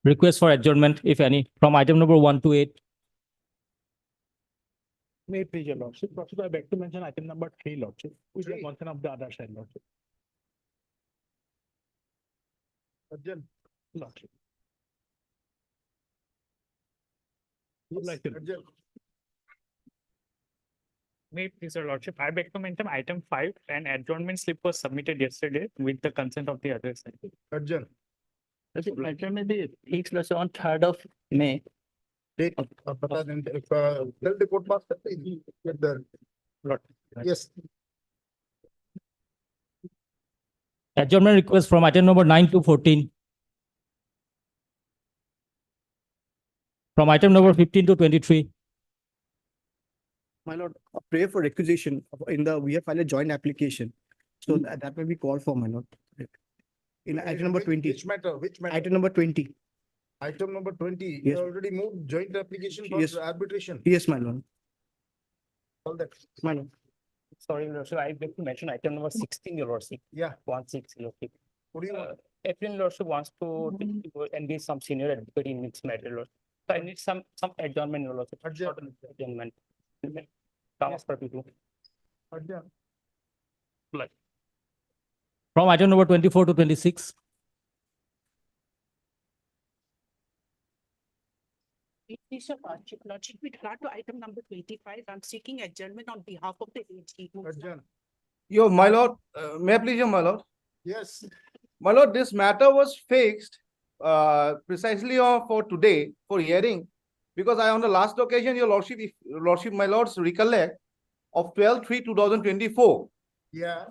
Request for adjournment, if any, from item number 1 to 8. May it please your lordship. Lordship, I beg to mention item number 3, lordship, which is a concern of the other side, lordship. Adjourn, lordship. Would like to adjourn. May it please your lordship, I beg to mention item 5, an adjournment slip was submitted yesterday with the consent of the other side. Adjourn. Adjournment is fixed on 3rd of May. Date, पता नहीं, tell the court pass करते हैं, get the. Yes. Adjournment request from item number 9 to 14. From item number 15 to 23. My lord, a prayer for requisition we have filed a joint application. So that may be called for, my lord. In item number 20. Which matter? Which matter? Item number 20. Item number 20. Yes. You already moved joint application for Yes. arbitration. Yes, my lord. All that. My lord. Sorry, Your Lordship, I beg to mention item number 16, Your Lordship. Yeah. 16, Your Lordship. What do you want? Appeal Lordship wants to engage some senior advocate in this matter, Lord. So I need some adjournment, Your Lordship. Adjournment. Thomas Perpetu. Adjourn. From item number 24 to 26. Please, Lordship, with regard to item number 25, I'm seeking adjournment on behalf of the AG. Adjourn. Yo, my lord, may I please, my lord? Yes. My lord, this matter was fixed precisely for today for hearing, because on the last occasion, your lordship, my lords recollect, of 12/3/2024, Yeah.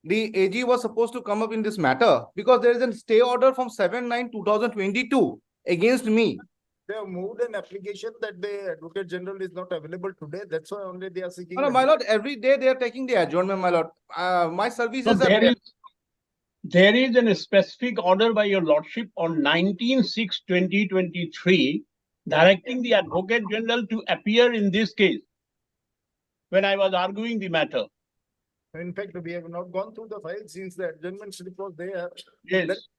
the AG was supposed to come up in this matter because there is a stay order from 7/9/2022 against me. They have moved an application that the Advocate General is not available today. That's why only they are seeking. No, my lord, every day they are taking the adjournment, my lord. My services So are there is a specific order by your lordship on 19/6/2023 directing the Advocate General to appear in this case when I was arguing the matter. In fact, we have not gone through the file since the adjournment slip was there. Yes.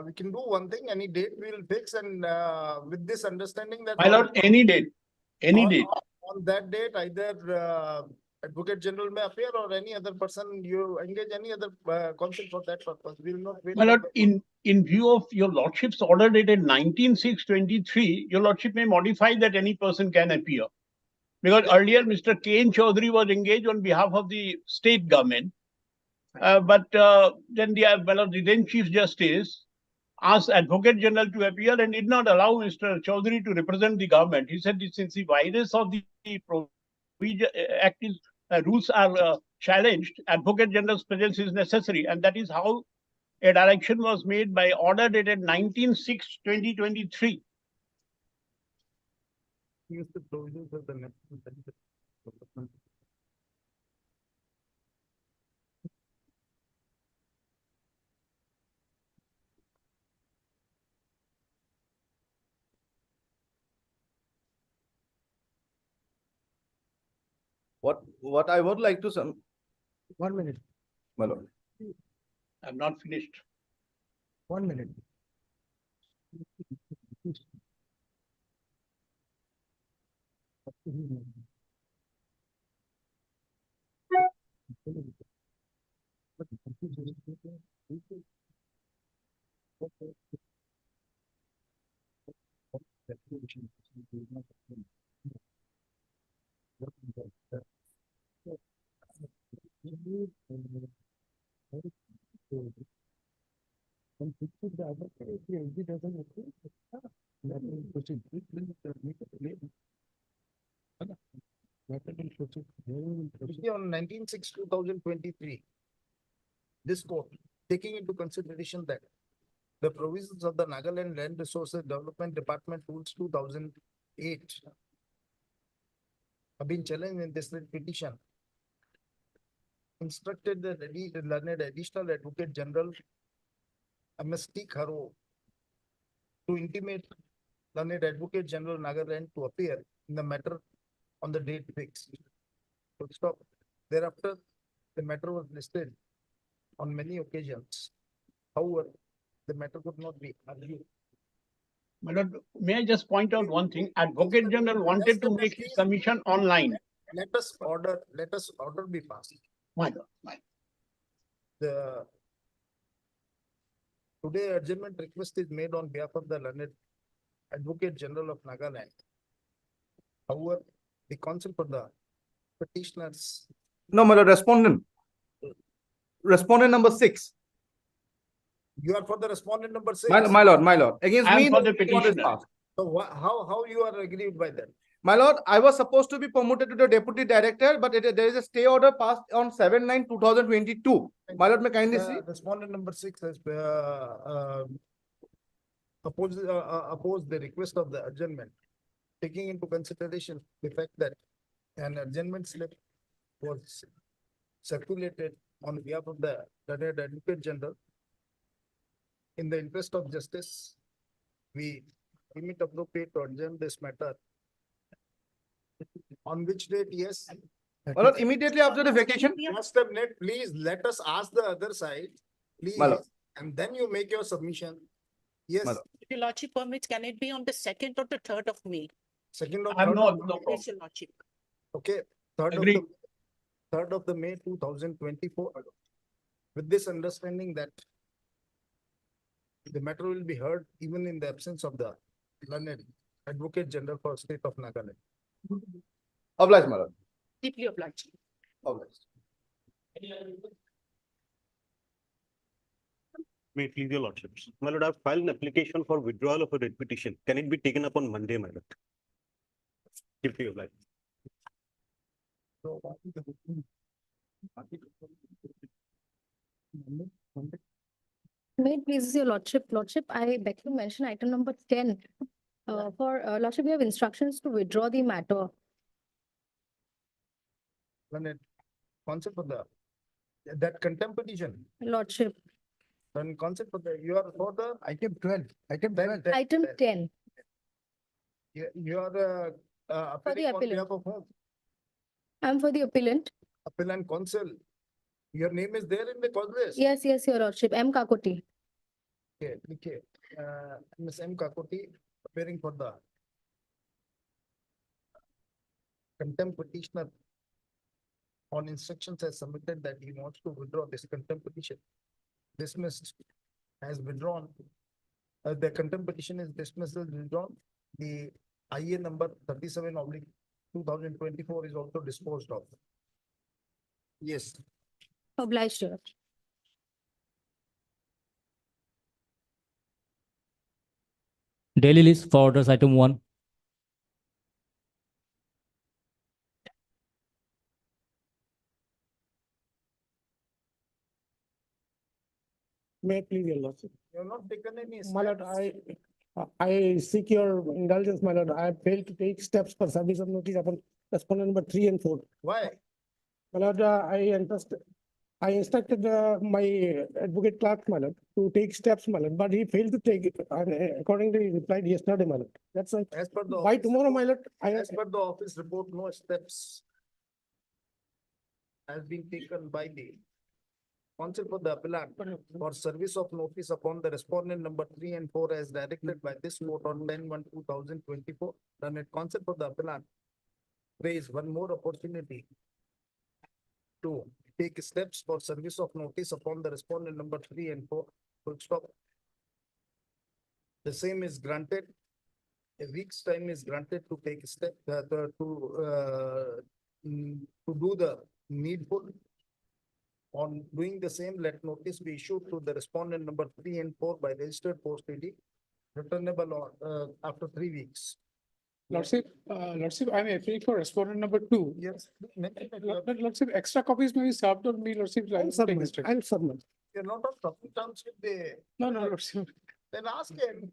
We can do one thing, any date we will fix, and with this understanding that. My lord, any date. Any date. On that date, either Advocate General may appear or any other person, you engage any other counsel for that purpose. We will not wait. My lord, in view of your lordship's order dated 19/6/23, your lordship may modify that any person can appear. Because earlier, Mr. K.N. Chaudhary was engaged on behalf of the state government. But then the then Chief Justice asked Advocate General to appear and did not allow Mr. Chaudhary to represent the government. He said, since the virus of the Act rules are challenged, Advocate General's presence is necessary. And that is how a direction was made by order dated 19/6/2023. Use the provisions of the national development. What I would like to 1 minute. my lord. I'm not finished. 1 minute. On 19/6/2023, this court, taking into consideration that the provisions of the Nagaland Land Resources Development Department Rules 2008 have been challenged in this petition, instructed the learned Additional Advocate General M.S.T. Kharo to intimate learned Advocate General Nagaland to appear in the matter on the date fixed. Stop. Thereafter, the matter was listed on many occasions. However, the matter could not be argued. My lord, may I just point out one thing? Advocate General wanted to make his submission online. Let us order be passed. My lord, The today adjournment request is made on behalf of the learned Advocate General of Nagaland. However, the counsel for the petitioners, No, my lord, respondent. Respondent number 6. you are for the respondent number 6. My lord, against I am me. for the the warrant is petitioner. passed. So how you are aggrieved by that? My lord, I was supposed to be promoted to the deputy director, but there is a stay order passed on 7/9/2022. My lord, may kindly see. Respondent number 6 has opposed the request of the adjournment, taking into consideration the fact that an adjournment slip was circulated on behalf of the learned Advocate General. In the interest of justice, we deem it appropriate to adjourn this matter. On which date, yes. My lord, immediately after the vacation. Master Net, please let us ask the other side, please, My lord. and then you make your submission. Yes, My lord. If your lordship permits, can it be on the 2nd or the 3rd of May? second of. I have third no of- problem. Yes, your lordship. Okay, third of Agreed. the, 3rd of the May 2024. With this understanding that the matter will be heard even in the absence of the learned Advocate General for State of Nagaland. Obliged, my lord. Deeply obliged. Obliged. May it please your lordships. My lord, I have filed an application for withdrawal of a writ petition. Can it be taken up on Monday, my lord? Deeply obliged. May it please your lordship, I beg to mention item number 10. For lordship, we have instructions to withdraw the matter. Learned concept for the, that contempt petition, Lordship, and concept for the, you are for the. Item 12, item 12. item 10, You are appealing on appellant. behalf of whom? I'm for the appellant. Appellant counsel. Your name is there in the cause list. Yes, your lordship, M. Kakoti. Okay, Ms. M. Kakoti appearing for the contempt petitioner on instructions has submitted that he wants to withdraw this contempt petition. Dismissed, has withdrawn. The contempt petition is dismissed as withdrawn. The IA number 37/2024 is also disposed of. Yes. Obliged, your lordship. Daily list for orders item 1. May I please, your lordship. You have not taken any My lord, steps. I seek your indulgence, my lord. I have failed to take steps for service of notice upon respondent number 3 and 4. Why? My lord, I instructed my advocate clerk, my lord, to take steps, my lord, but he failed to take it. And accordingly, he replied yesterday, my lord. That's why. As per the. By office tomorrow, my report- lord, As per the office report, no steps has been taken by the counsel for the appellant for service of notice upon the respondent number 3 and 4 as directed by this court on 10/1/2024. Done at counsel for the appellant raise one more opportunity to take steps for service of notice upon the respondent number 3 and 4. Full stop. The same is granted. A week's time is granted to take a step, to do the needful. On doing the same, let notice be issued to the respondent number 3 and 4 by registered post ID, returnable on, after 3 weeks. Lordship, I'm appealing for respondent number 2. Yes. Lordship, extra copies may be served on me, lordship. I'll submit. You're not on talking terms with the, No, lordship. then ask him.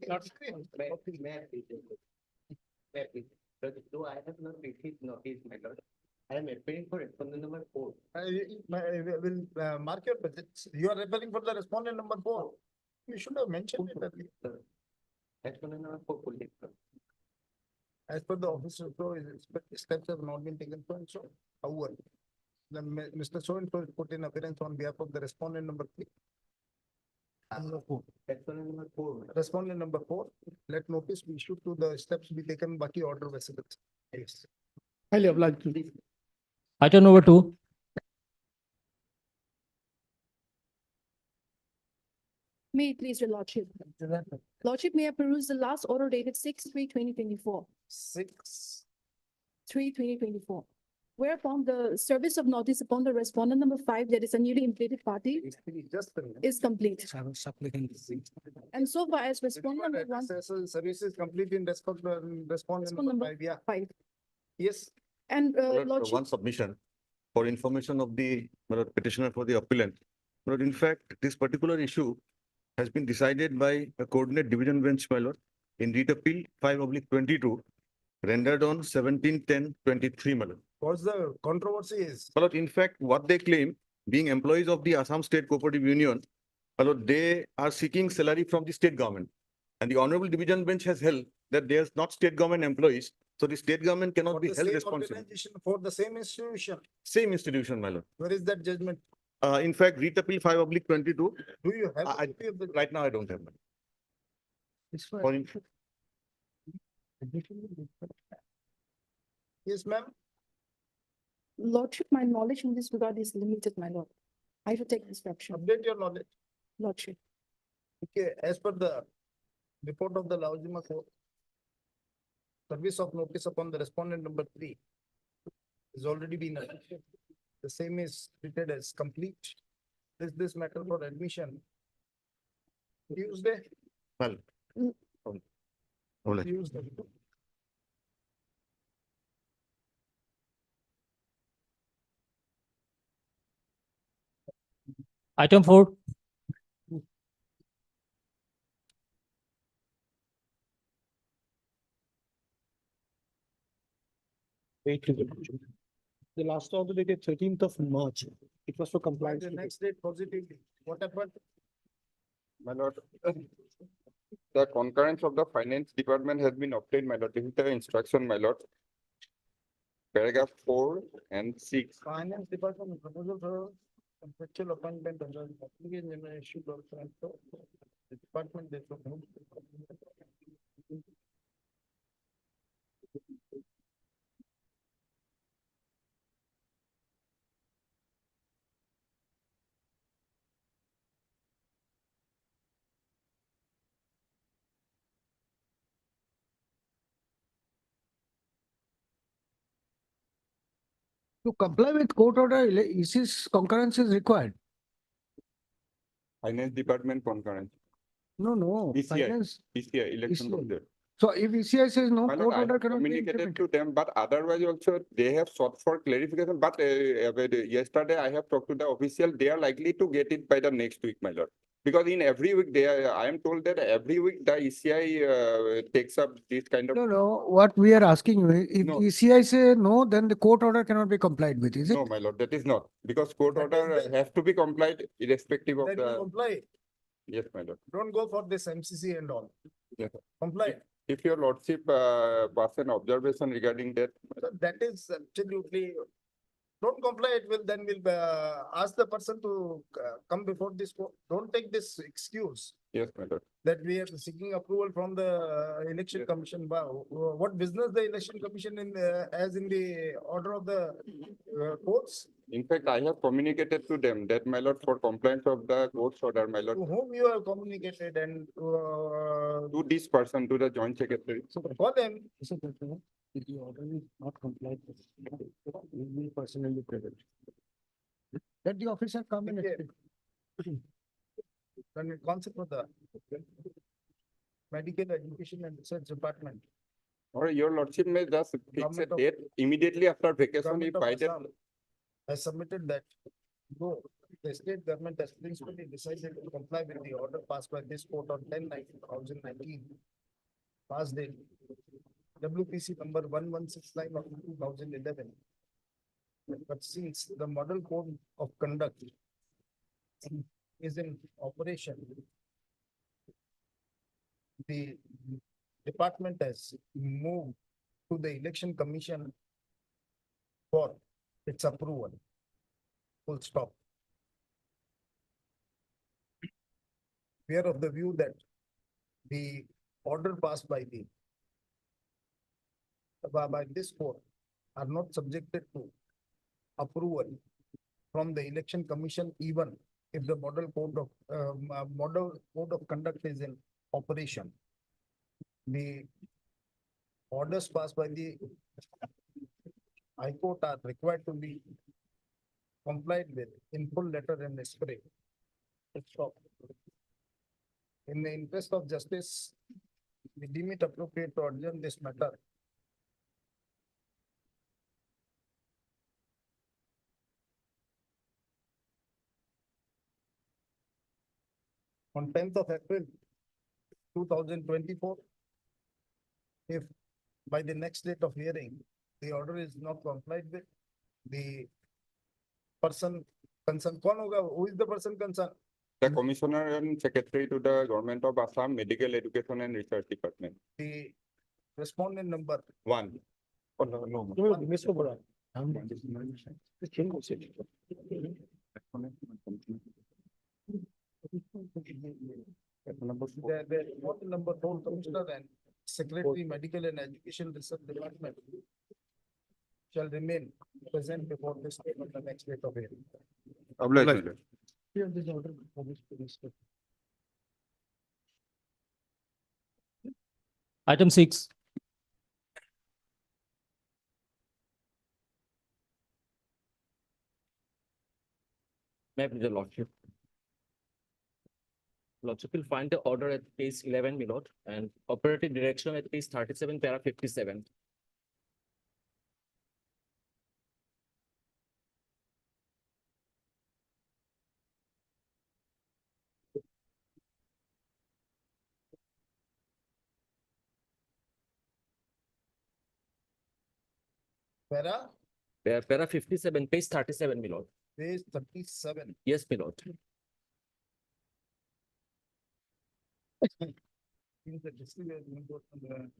Though I have not received notice, my lord, I am appealing for respondent number 4. Will mark your budgets. You are referring for the respondent number 4. You should have mentioned it earlier. Respondent number 4 fully. As per the office report, steps have not been taken for so. However, Mr. So and so put in appearance on behalf of the respondent number 3. Respondent number 4, let notice be issued to the steps be taken, Baki order vessels. Yes. Highly obliged to. Item number 2. May it please your lordship. Lordship, may I peruse the last order dated 6/3/2024, 3/2024. Whereupon the service of notice upon the respondent number 5, that is a newly implicated party, Just a minute. is complete. And so far as respondent number 1, Service is complete in respondent Respondent number number 5, yeah. 5, Yes, and lordship, One submission for information of the petitioner for the appellant. But in fact, this particular issue has been decided by a coordinate division bench, my lord, in writ appeal 5/22, rendered on 17/10/23, my lord. what's the controversy is? My lord, in fact, what they claim, being employees of the Assam State Cooperative Union, my lord, they are seeking salary from the state government. And the honorable division bench has held that they are not state government employees, so the state government cannot For be the held same responsible. organization, for the same institution, Same institution, my lord. where is that judgment? In fact, writ appeal 5/22, Do you have? a I- copy of the- right now I don't have. For in- Yes, ma'am. lordship, my knowledge in this regard is limited, my lord. I have to take instruction, Update your knowledge. lordship. Okay, as per the report of the Laojima court, service of notice upon the respondent number 3 has already been admitted. The same is treated as complete. Is this matter for admission? Tuesday? Well. Mm. Hold on. Tuesday. Item 4. The last order dated 13th of March. It was for compliance. The next date positively. What happened? My lord, the concurrence of the finance department has been obtained, my lord. This is the instruction, my lord. Paragraph 4 and 6. Finance department proposal for contractual appointment of the application general issue of transfer. The department they propose. To comply with court order, EC's concurrence is required. Finance department concurrence. No, ECI. finance. ECI, election ECI. of the. So if ECI says no, My lord, court I order have cannot be communicated implemented. to them, but otherwise also they have sought for clarification. But yesterday I have talked to the official. They are likely to get it by the next week, my lord. Because in every week they are, I am told that every week the ECI takes up this kind of. No, what we are asking you, is, if No. ECI say no, then the court order cannot be complied with, is it? No, my lord, that is not, because court That order is the- has to be complied irrespective of Then you the, comply. yes, my lord. Don't go for this MCC and all. Yes, sir. Comply. If your lordship pass an observation regarding that, So that is absolutely, don't comply, it will, then we'll ask the person to come before this court. Don't take this excuse yes, my lord. that we are seeking approval from the election Yes. commission. What business the election commission in, as in the order of the courts? In fact, I have communicated to them that, my lord, for compliance of the court's order, my lord, To whom you have communicated and to this person, to the joint secretary. for them, If the order is not complied with, will be personally present. Let the officer come and Okay. explain. then the concept of the medical education and research department. Or your lordship may just fix a Government of- date immediately after vacation Government if of I did. Assam has submitted that, no, the state government has principally decided to comply with the order passed by this court on 10/9/2019. Past date, WPC number 1169 of 2011. But since the model code of conduct is in operation, the department has moved to the election commission for its approval. Full stop. We are of the view that the order passed by this court are not subjected to approval from the election commission, even if the model code of conduct is in operation. The orders passed by the High Court are required to be complied with in full letter and spirit. In the interest of justice, we deem it appropriate to adjourn this matter on 10th of April 2024. If by the next date of hearing, the order is not complied with, the person concerned, who is the person concerned? The Commissioner and Secretary to the Government of Assam Medical Education and Research Department. The respondent number 1. The respondent number 4, Commissioner and Secretary Medical and Education Research Department shall remain present before this on the next date of hearing. Obliged. Item 6. May I please, Your Lordship? Lordship will find the order at page 11, my lord, and operative direction at page 37, para 57. Para 57, page 37, my lord. Page 37. Yes, my lord. In the district has been put on the-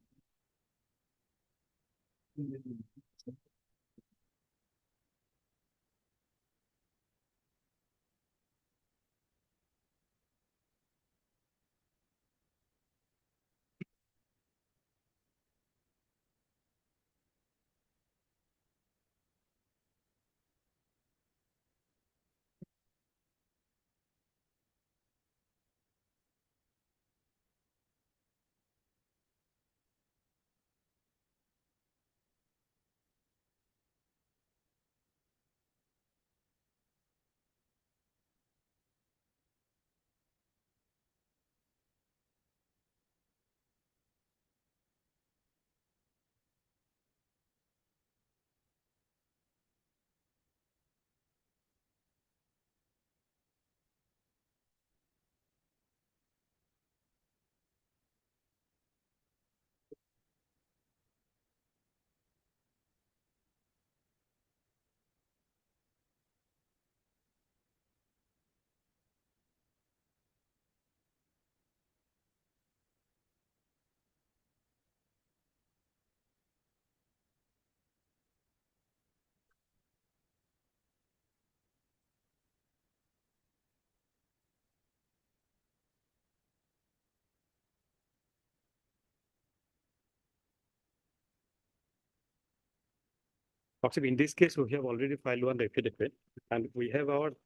In this case, we have already filed one affidavit, and we have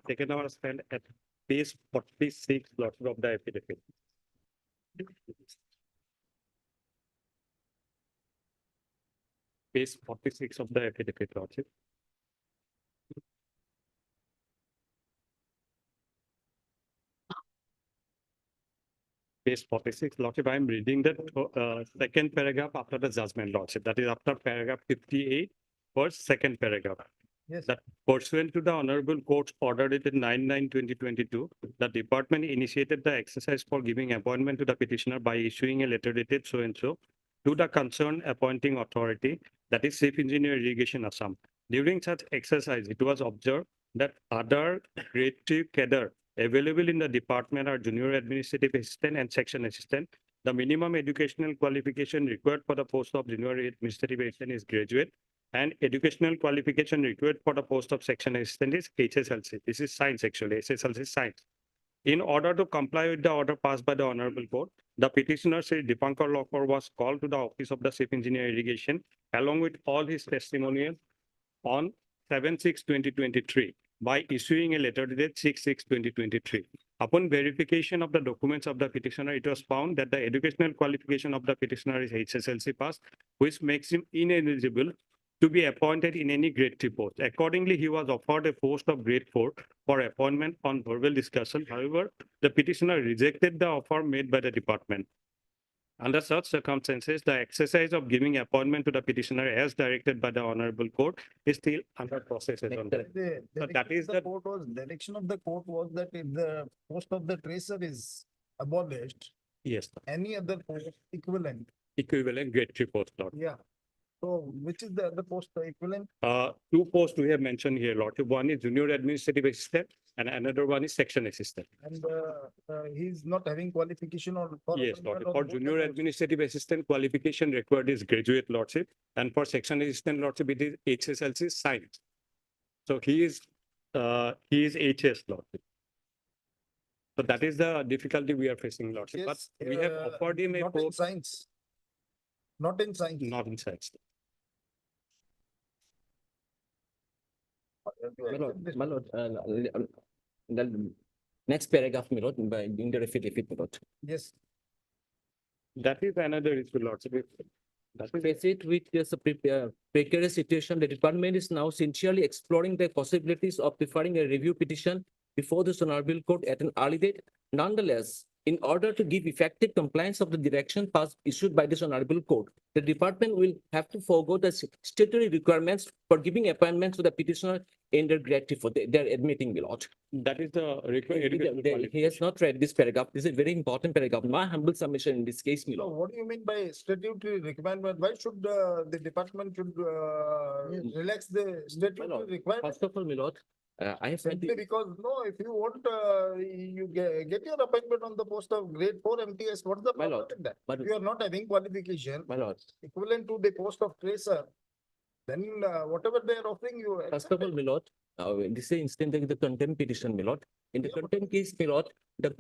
taken our stand at page 46, Lordship, of the affidavit. Page 46 of the affidavit, Lordship. Page 46, Lordship, I am reading the second paragraph after the judgment, Lordship. That is after paragraph 58, first second paragraph. Yes. That pursuant to the Honorable Court's order dated 9/9/2022, the department initiated the exercise for giving appointment to the petitioner by issuing a letter dated so and so to the concerned appointing authority, that is Chief Engineer Irrigation Assam. During such exercise, it was observed that other creative cadre available in the department are junior administrative assistant and section assistant. The minimum educational qualification required for the post of junior administrative assistant is graduate. and educational qualification required for the post of section assistant is HSLC. This is science actually, SSLC is science. In order to comply with the order passed by the Honorable Court, the petitioner, Sri Dipankar Lokar, was called to the office of the Chief Engineer Irrigation along with all his testimonials on 7/6/2023 by issuing a letter dated 6/6/2023. Upon verification of the documents of the petitioner, it was found that the educational qualification of the petitioner is HSLC pass, which makes him ineligible to be appointed in any grade 3 post. Accordingly, he was offered a post of grade 4 for appointment on verbal discussion. However, the petitioner rejected the offer made by the department. Under such circumstances, the exercise of giving appointment to the petitioner as directed by the Honorable Court is still under process. So that is the Direction of the court was that if the post of the tracer is abolished, yes, any other post equivalent, grade 3 post, Lord. yeah. So which is the other post equivalent? Two posts we have mentioned here, Lord. One is junior administrative assistant and another one is section assistant. And he's not having qualification or. Yes, Lord. For junior administrative assistant, qualification required is graduate, Lordship, and for section assistant, Lordship, it is HSLC science. So he is HS, Lordship. So that is the difficulty we are facing, Lordship. Yes, But we have offered him a not in post. science. Not in science. Not in science. My lord, the next paragraph, my lord, by in the affidavit, my lord. Yes. That is another issue, Lordship. That is Faced with this precarious situation, the department is now sincerely exploring the possibilities of preferring a review petition before the Honorable Court at an early date. Nonetheless, in order to give effective compliance of the direction passed issued by this Honorable Court, the department will have to forego the statutory requirements for giving appointments to the petitioner in their grade 4. They are admitting, my lord. That is the required. He has not read this paragraph. This is a very important paragraph. My humble submission in this case, my So lord. what do you mean by statutory requirement? Why should the department should relax the statutory lord, requirement? First of all, my lord, I have sent Simply because, no, if you want, you get your appointment on the post of grade 4 MTS, what's the My problem lord, with that? but- If you are not having qualification my lord. equivalent to the post of tracer, then whatever they are offering you. First of all, my lord, this is instant the contempt petition, my lord. In the contempt case, my lord, the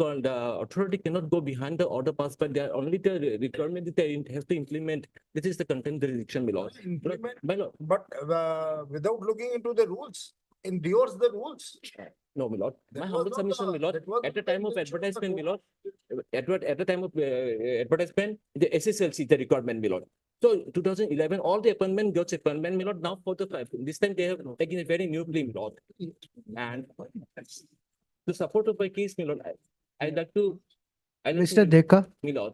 authority cannot go behind the order passed, but they are only the requirement that they have to implement. This is the contempt jurisdiction, my lord. Implement, My lord, but without looking into the rules, endures the rules. no, my lord. That My was humble not submission, my the- lord. that was At the not the time of intention of the advertisement, my court. lord, at the time of advertisement, the SSLC is the requirement, my lord. So 2011, all the appointment got appointment, my lord. Now for this time they have taken a very new plea, my lord. And to support of my case, my lord, I'd like to. Mr. Dekar, My lord,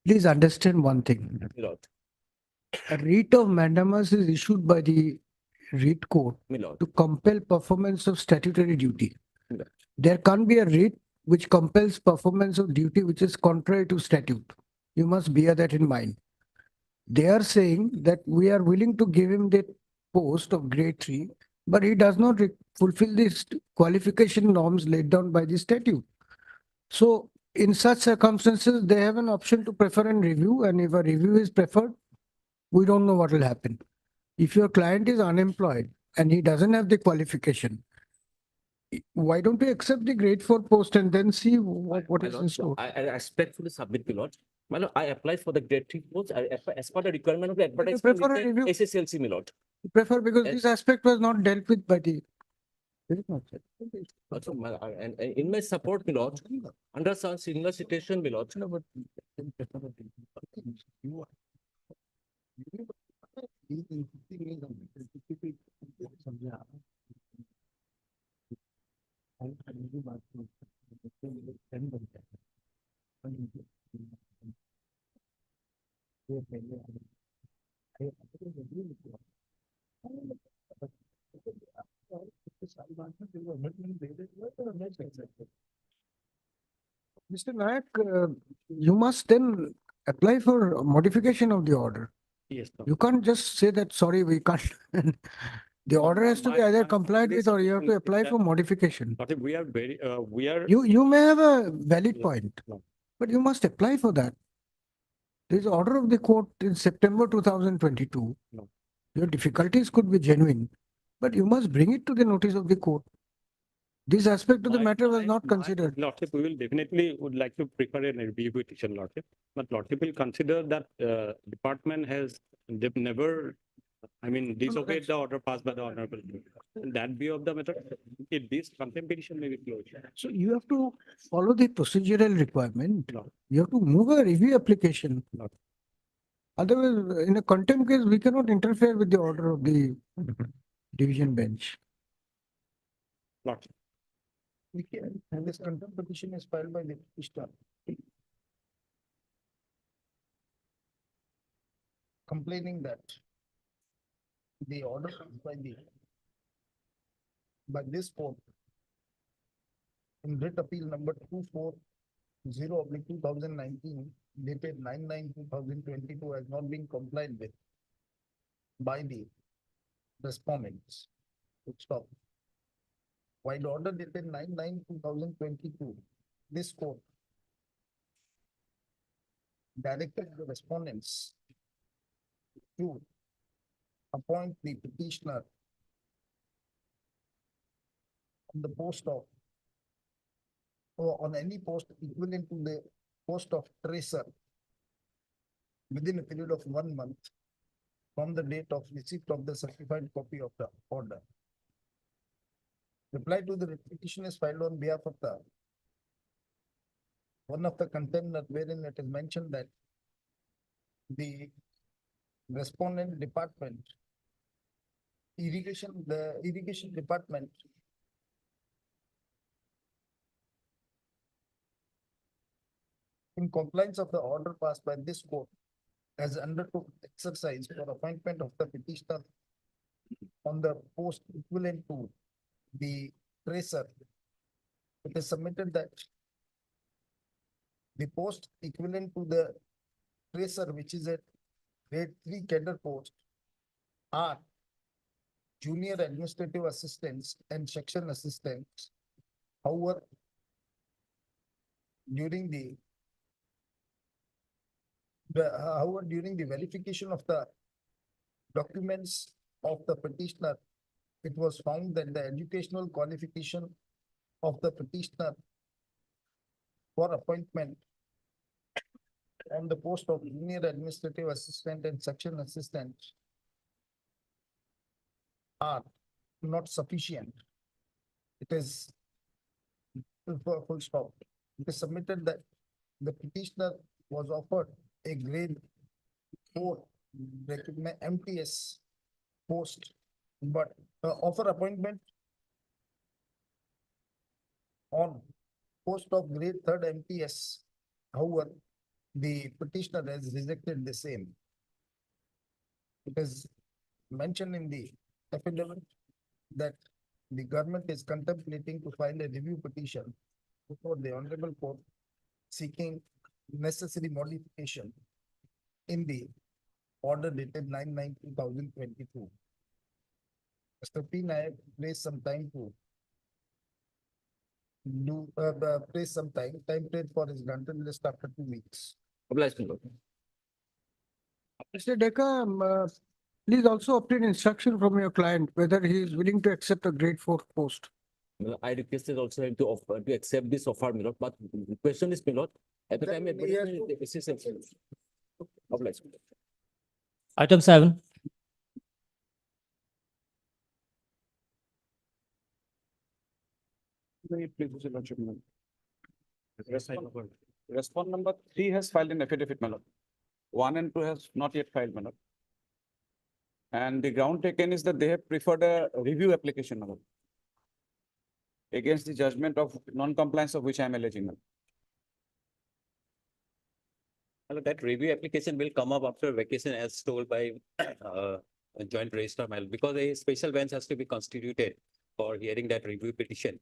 please understand one thing. my lord, A writ of mandamus is issued by the writ court my lord. to compel performance of statutory duty. Yeah. There can't be a writ which compels performance of duty which is contrary to statute. You must bear that in mind. They are saying that we are willing to give him the post of grade 3, but he does not fulfill the qualification norms laid down by the statute. So in such circumstances, they have an option to prefer and review, and if a review is preferred, we don't know what will happen. If your client is unemployed and he doesn't have the qualification, why don't you accept the grade 4 post and then see what My is in lord, store? I respectfully submit, my lord. My lord, I applied for the grade 3 post. As per the requirement of the advertisement, prefer a review? SSLC, my lord. Prefer because Yes. this aspect was not dealt with by the. Also, and in my support, my lord, under some similar situation, my lord. Mr. Nayak, you must then apply for modification of the order. yes. Lord. You can't just say that, sorry, we can't. The order has to be either complied with or you have to apply for modification. Lordship, we are very, we are. You may have a valid Yeah. point, No. but you must apply for that. There is order of the court in September 2022. No. Your difficulties could be genuine, but you must bring it to the notice of the court. This aspect of the matter was not considered. Lordship, we will definitely would like to prefer a review petition, Lordship. But Lordship will consider that department has, they've never, I mean, disobeyed the order passed by the honorable. In that view of the matter, if this contempt petition may be closed. So you have to follow the procedural requirement. No. You have to move a review application. No. Otherwise, in a contempt case, we cannot interfere with the order of the division bench. Lordship. We can, and this contempt petition is filed by the petitioner. Complaining that the order by this court in writ appeal number 240/2019 dated 9/9/2022 has not been complied with by the respondents. Stop. While the order dated 9/9/2022, this court directed the respondents to appoint the petitioner on the post of, or on any post equivalent to the post of tracer within a period of 1 month from the date of receipt of the certified copy of the order. Reply to the petition is filed on behalf of the one of the contender, wherein it is mentioned that the respondent department, the irrigation department in compliance of the order passed by this court has undertook exercise for appointment of the petitioner on the post equivalent to the tracer. It is submitted that the post equivalent to the tracer, which is a grade 3 cadre post, are junior administrative assistants and section assistants. However, during the verification of the documents of the petitioner, it was found that the educational qualification of the petitioner for appointment on the post of junior administrative assistant and section assistant are not sufficient. It is full stop. It is submitted that the petitioner was offered a grade 4 MTS post, but offer appointment on post of grade 3rd MTS. However, the petitioner has rejected the same. It is mentioned in the affidavit that the government is contemplating to file a review petition before the honorable court seeking necessary modification in the order dated 9/9/2022. Mr. P. Nayak placed some time to place some time period for his granted list after 2 weeks. Obliged, my lord. Mr. Deka, please also obtain instruction from your client whether he is willing to accept a grade 4 post. I requested also him to offer to accept this offer, my lord. But the question is, my lord, at the time obliged. Item 7. Respond number 3 has filed an affidavit, my lord. 1 and 2 has not yet filed, my lord. And the ground taken is that they have preferred a review application, my lord, against the judgment of non-compliance of which I am alleging. That review application will come up after vacation as told by joint registrar, because a special bench has to be constituted for hearing that review petition.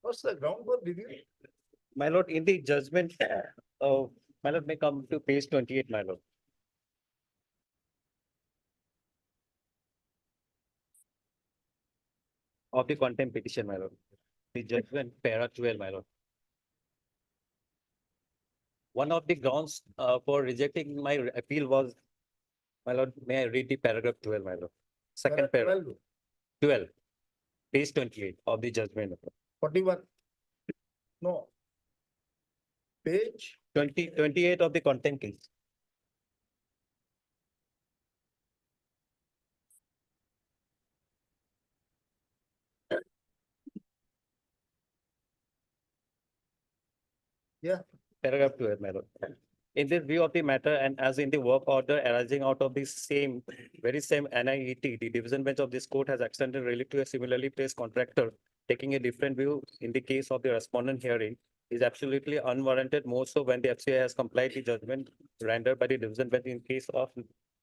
What's the ground for review? My lord, in the judgment, my lord may come to page 28, my lord. Of the contempt petition, my lord. The judgment, para 12, my lord. One of the grounds for rejecting my appeal was My lord, may I read the paragraph 12, my lord? Second paragraph, 12, 12, page 28 of the judgment. 41. No. Page 28 of the content case. Yeah. Paragraph 12, my lord. In this view of the matter and as in the work order arising out of the very same NIET, the division bench of this court has extended relief to a similarly placed contractor. Taking a different view in the case of the respondent hearing is absolutely unwarranted, more so when the FCI has complied the judgment rendered by the division bench in case of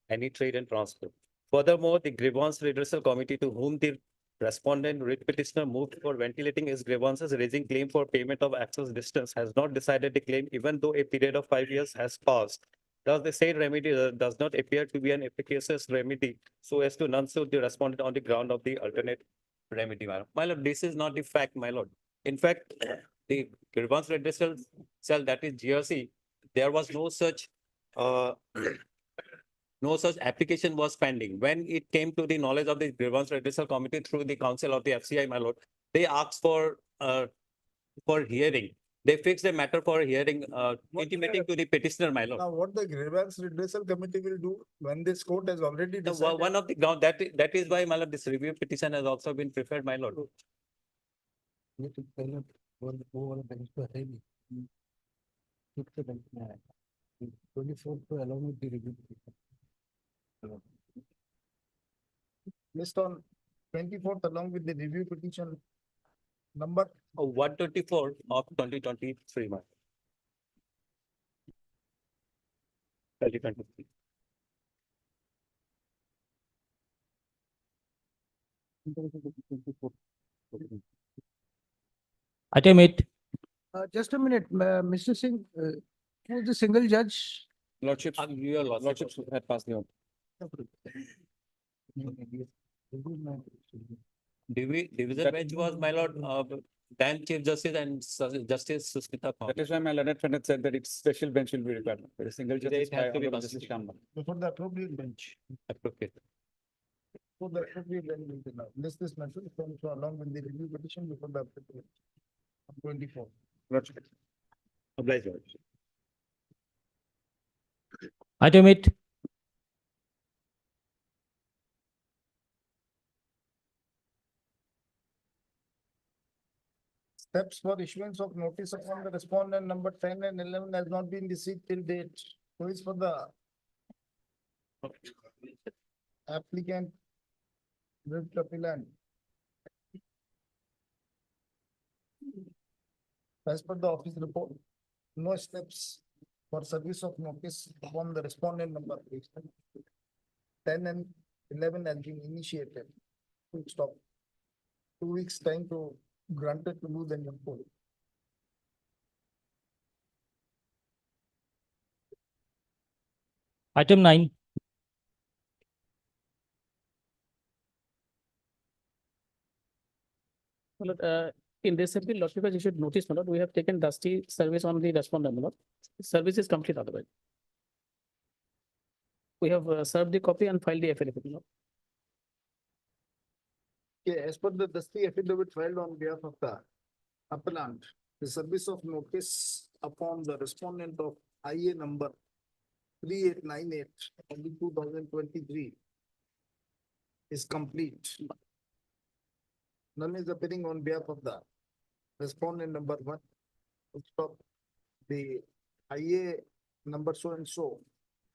any trade and transfer. Furthermore, the grievance redressal committee to whom the respondent writ petitioner moved for ventilating his grievances raising claim for payment of access distance has not decided the claim even though a period of 5 years has passed. Thus, the said remedy does not appear to be an efficacious remedy so as to non-suit the respondent on the ground of the alternate remedy. My lord, this is not the fact, my lord. In fact, the grievance redressal cell, that is GRC, there was no such no such application was pending. When it came to the knowledge of the grievance redressal committee through the council of the FCI, my lord, they asked for hearing. They fixed the matter for hearing, intimating to the petitioner, my lord. Now, what the grievance redressal committee will do when this court has already decided? One of the ground that is why, my lord, this review petition has also been preferred, my lord. List on 24th along with the review petition number 124 of 2023, my. 2023. Item 8. Just a minute, Mr. Singh, who's the single judge? Lordships, Your Lordships had passed the order. Division bench was, my lord, then Chief Justice and Justice Susmita Kaur. That is why my learned friend had said that its special bench will be required. But a single judge It has to be Honorable Justice constitutional. Shyamba. before the appropriate bench. Appropriate. For the appropriate bench will be now. This matter is also along with the review petition before the appropriate. 24. Lordship. Oblige, Lord. Item 8. Steps for issuance of notice upon the respondent number 10 and 11 has not been received till date. Who is for the applicant? Writ appellant. As per the office report, no steps for service of notice upon the respondent number 10 and 11 has been initiated. Full stop. 2 weeks time to grant it to do the full. Item 9. In this appeal, Lordship has issued notice, my lord. We have taken dusty service on the respondent, my lord. Service is complete otherwise. We have served the copy and filed the affidavit, my lord. Okay, as per the dusty affidavit filed on behalf of the appellant, the service of notice upon the respondent of IA number 3898 of the 2023 is complete. None is appearing on behalf of the respondent number 1. Stop. The IA number so and so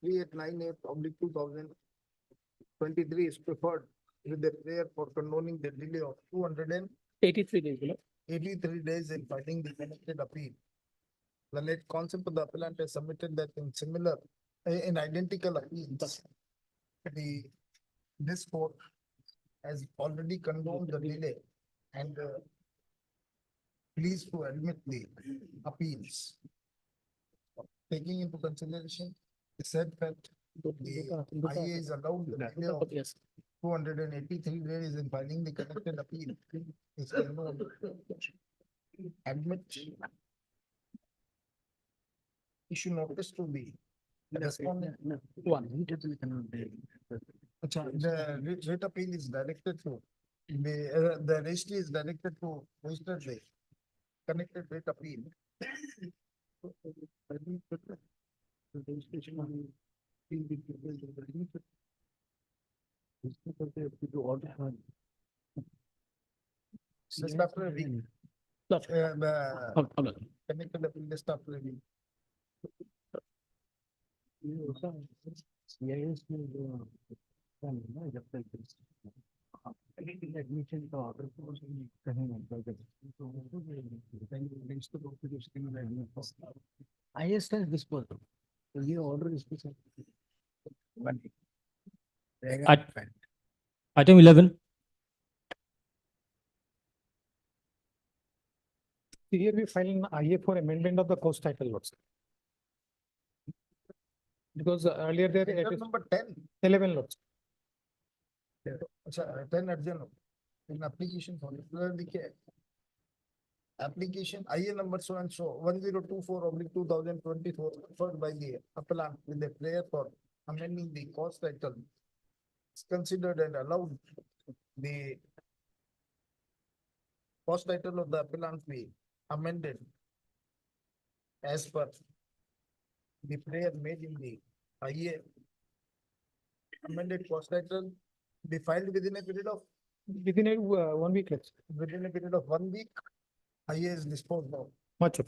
3898 of the 2023 is preferred with the prayer for condoning the delay of 83 days, my lord. 283 days in filing the connected appeal. The late concept of the appellant has submitted that in identical appeals, this court has already condoned the delay and pleased to admit the appeals. Taking into consideration the said fact, the IA is allowed the delay of Yes. 283 days in filing the connected appeal. Is unknown. Admit. Issue notice to the Respondent. The writ appeal is directed to, the registry is directed to registered the connected writ appeal. Just after a week. Connected appeal just after a week. Highest has disposal. ये order is Item 11. Here we file an IA for amendment of the coast title lots. Because earlier there it Item is number 10. 11 lots. 10 adjournment. In application for application IA number so and so 1024/2024 referred by the appellant with a prayer for amending the cost title. It's considered and allowed the cost title of the appellant be amended as per the prayer made in the IA. Amended cost title be filed within a period of, Within a 1 week, let's. within a period of 1 week. IA is disposed of. Much of.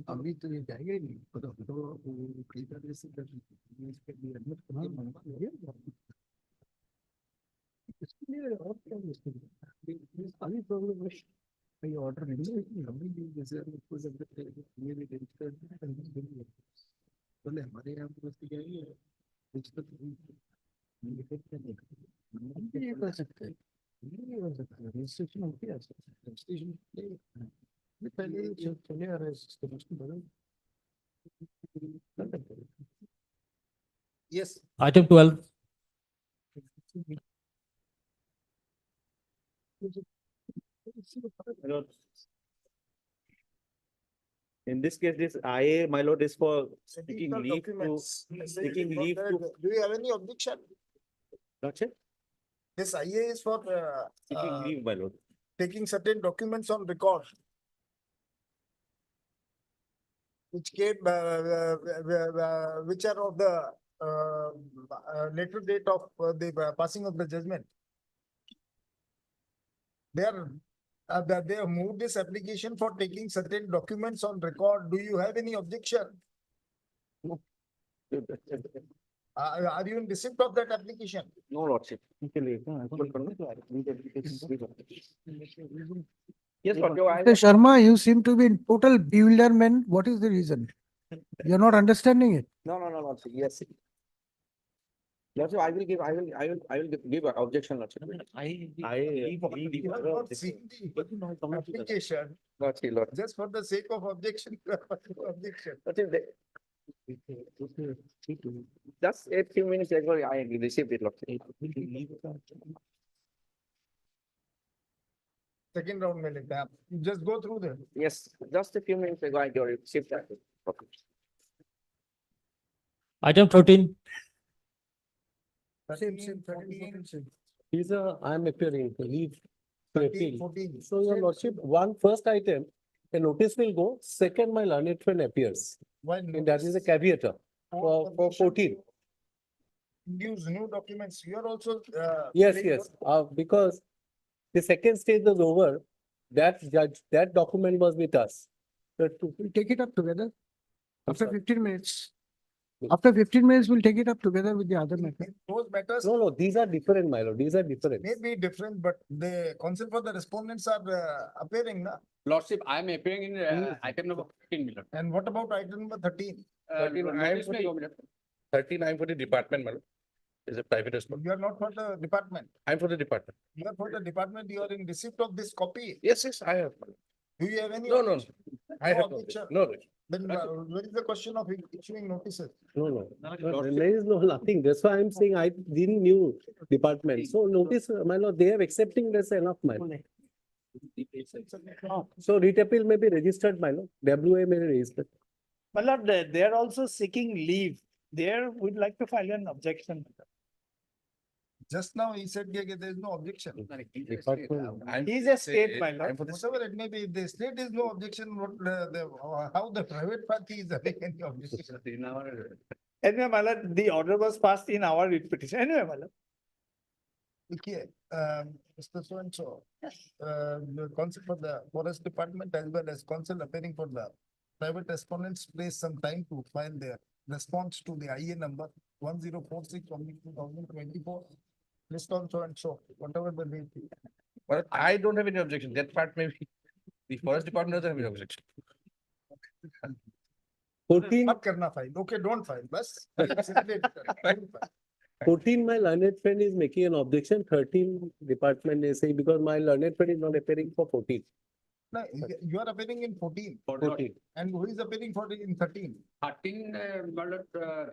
अभी तो ये जाएगा ही नहीं इसके लिए और क्या अभी प्रॉब्लम है ये ऑर्डर नहीं है हमें भी जैसे ये भी बोले हमारे यहाँ पर क्या है ये कर सकते हैं ये कर सकते हैं रजिस्ट्रेशन होती है रजिस्ट्रेशन पहले चले आ रहे हैं Yes. Item 12. In this case, this IA, my lord, is for Seeking taking leave to, documents. taking leave to, Do you have any objection? Lordship, This IA is for taking leave, my lord. taking certain documents on record. Which came, which are of the later date of the passing of the judgment. They are, they have moved this application for taking certain documents on record. Do you have any objection? Are you in receipt of that application? No, lordship. Yes, Lord, Mr. Sharma, you seem to be in total bewilderment. What is the reason? You're not understanding it. No, lordship, yes. Lordship, I will give an objection, lordship. You are not seeing the application Lordship, lord. just for the sake of objection. Objection. Lordship, just a few minutes ago, I received it, lordship. Second round में लेते हैं आप. You just go through them. Yes, just a few minutes ago, I received that. Okay. Item 13. Same, 13, 14. These are, I am appearing to leave to 13, appeal. 14. So your lordship, first item, a notice will go, second my learned friend appears. One And that is a caveat for 14. Use new documents. You are also. Yes, playing yes, because the second stage is over, that document was with us. We'll take it up together. After sorry. 15 minutes. After 15 minutes, we'll take it up together with the other matter. Those matters No, these are different, my lord, these are different. may be different, but the concern for the respondents are appearing, na? Lordship, I am appearing in item number 15, my lord. And what about item number 13? 13, I am for the 13, I am for the department, my lord. Is a private response. You are not for the department. I am for the department. You are for the department. You are in receipt of this copy. Yes, I have. Do you have any? No, objection? I have no objection. objection. No, objection. Then where is the question of issuing notices? No, there is no nothing. That's why I'm saying I didn't knew department. So notice, my lord, they are accepting this enough, my lord. So writ appeal may be registered, my lord. WA may be registered. My lord, they are also seeking leave. There, we'd like to file an objection. Just now he said there is no objection. He's a state, my lord. Whatever it may be, if the state is no objection, what how the private party is having any objection? Anyway, my lord, the order was passed in our writ petition. Anyway, my lord. Okay, Mr. So-and-so, the counsel for the forest department as well as counsel appearing for the private respondents place some time to file their response to the IA number 1046/2024. List on so-and-so, whatever the date. Well, I don't have any objection. That part may be, the forest department doesn't have any objection. 14, Not karna file. Okay, don't file. Bas. 14, my learned friend is making an objection. 13, department is saying because my learned friend is not appearing for 14. No, you are appearing in 14. 14. And who is appearing for in 13? 13, there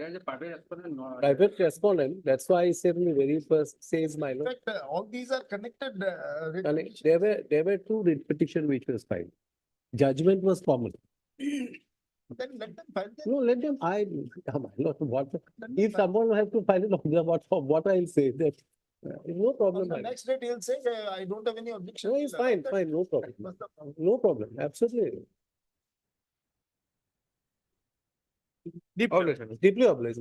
is a private respondent. Private respondent, that's why I said in the very first says my In lord. fact, all these are connected. And there were two writ petition which was filed. Judgment was common. Then let them file them. No, let them, my lord, what, if someone have to file it, what I'll say that, no On problem. the my lord. next date, he'll say, I don't have any objection. No, it's fine, no problem. No problem, absolutely. Deeply obliged.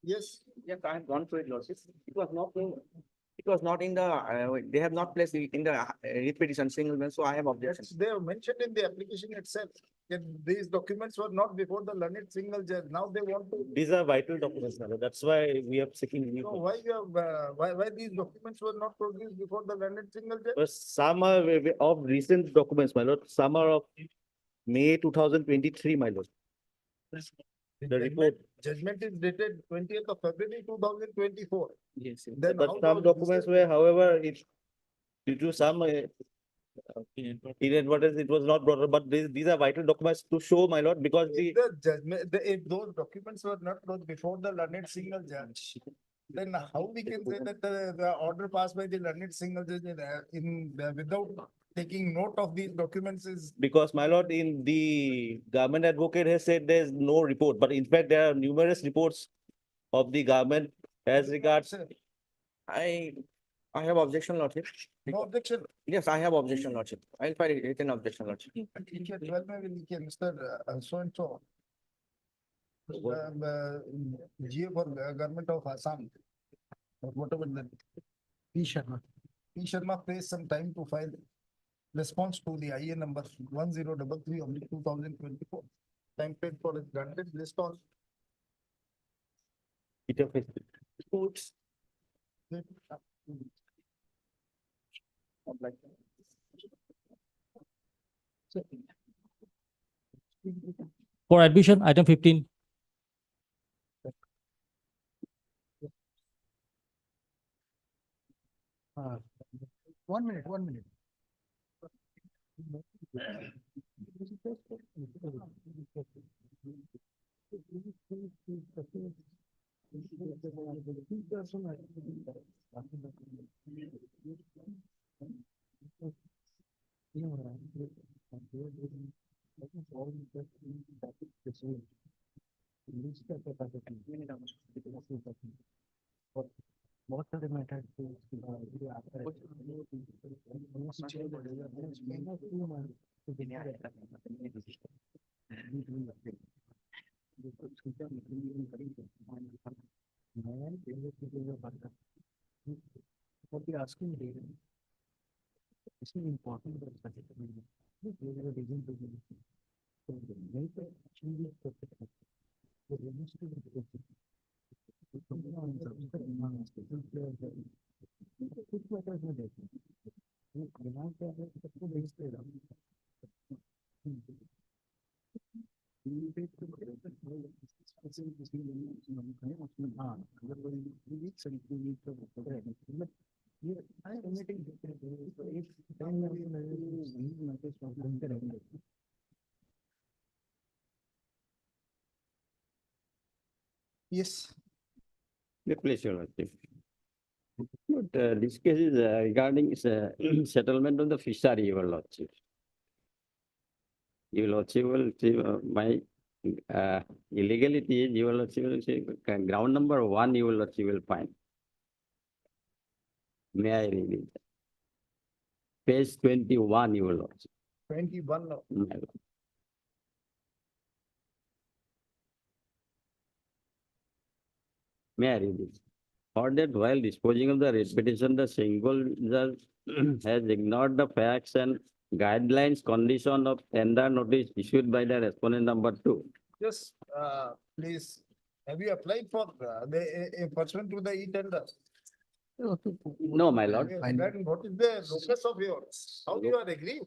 Yes. Yes, I have gone through it, lordship. It was not in the, they have not placed it in the writ petition single one, so I have objections. They have mentioned in the application itself that these documents were not before the learned single judge. Now they want to. These are vital documents, my lord. That's why we are seeking leave. So why you have, why these documents were not produced before the learned single judge? But some are of recent documents, my lord. Some are of May 2023, my lord. The report. Judgment is dated 20th of February 2024. Yes. Then But how some the- documents were, however, it due to some inadvertence, it was not brought up. But these are vital documents to show, my lord, because If the judgment, if those documents were not brought before the learned single judge, then how we can say that the order passed by the learned single judge without taking note of these documents is. because my lord, in the government advocate has said there's no report, but in fact there are numerous reports of the government as regards. I have objection, lordship. No objection. Yes, I have objection, lordship. I'll file it, it's an objection, lordship. Mr. So-and-so. GA for government of Assam. Or whatever the. P. Sharma. P. Sharma placed some time to file response to the IA number 1033/2024. Time paid for it granted list on. Reports. For admission, item 15. One minute. What are the matters? What we are asking here is important. Yes. Please, Your Lordship. But this case is regarding settlement of the fishery, Your Lordship. Your Lordship will see my illegality, Your Lordship will see ground number 1, Your Lordship will find. May I read it? Page 21, Your Lordship. 21. No. My lord. May I read it? Or that while disposing of the writ petition, the single judge has ignored the facts and guidelines condition of tender notice issued by the respondent number 2. Just, please, have you applied for pursuant to the e-tender? No, my lord. Then what is the locus of yours? How you are agreeing?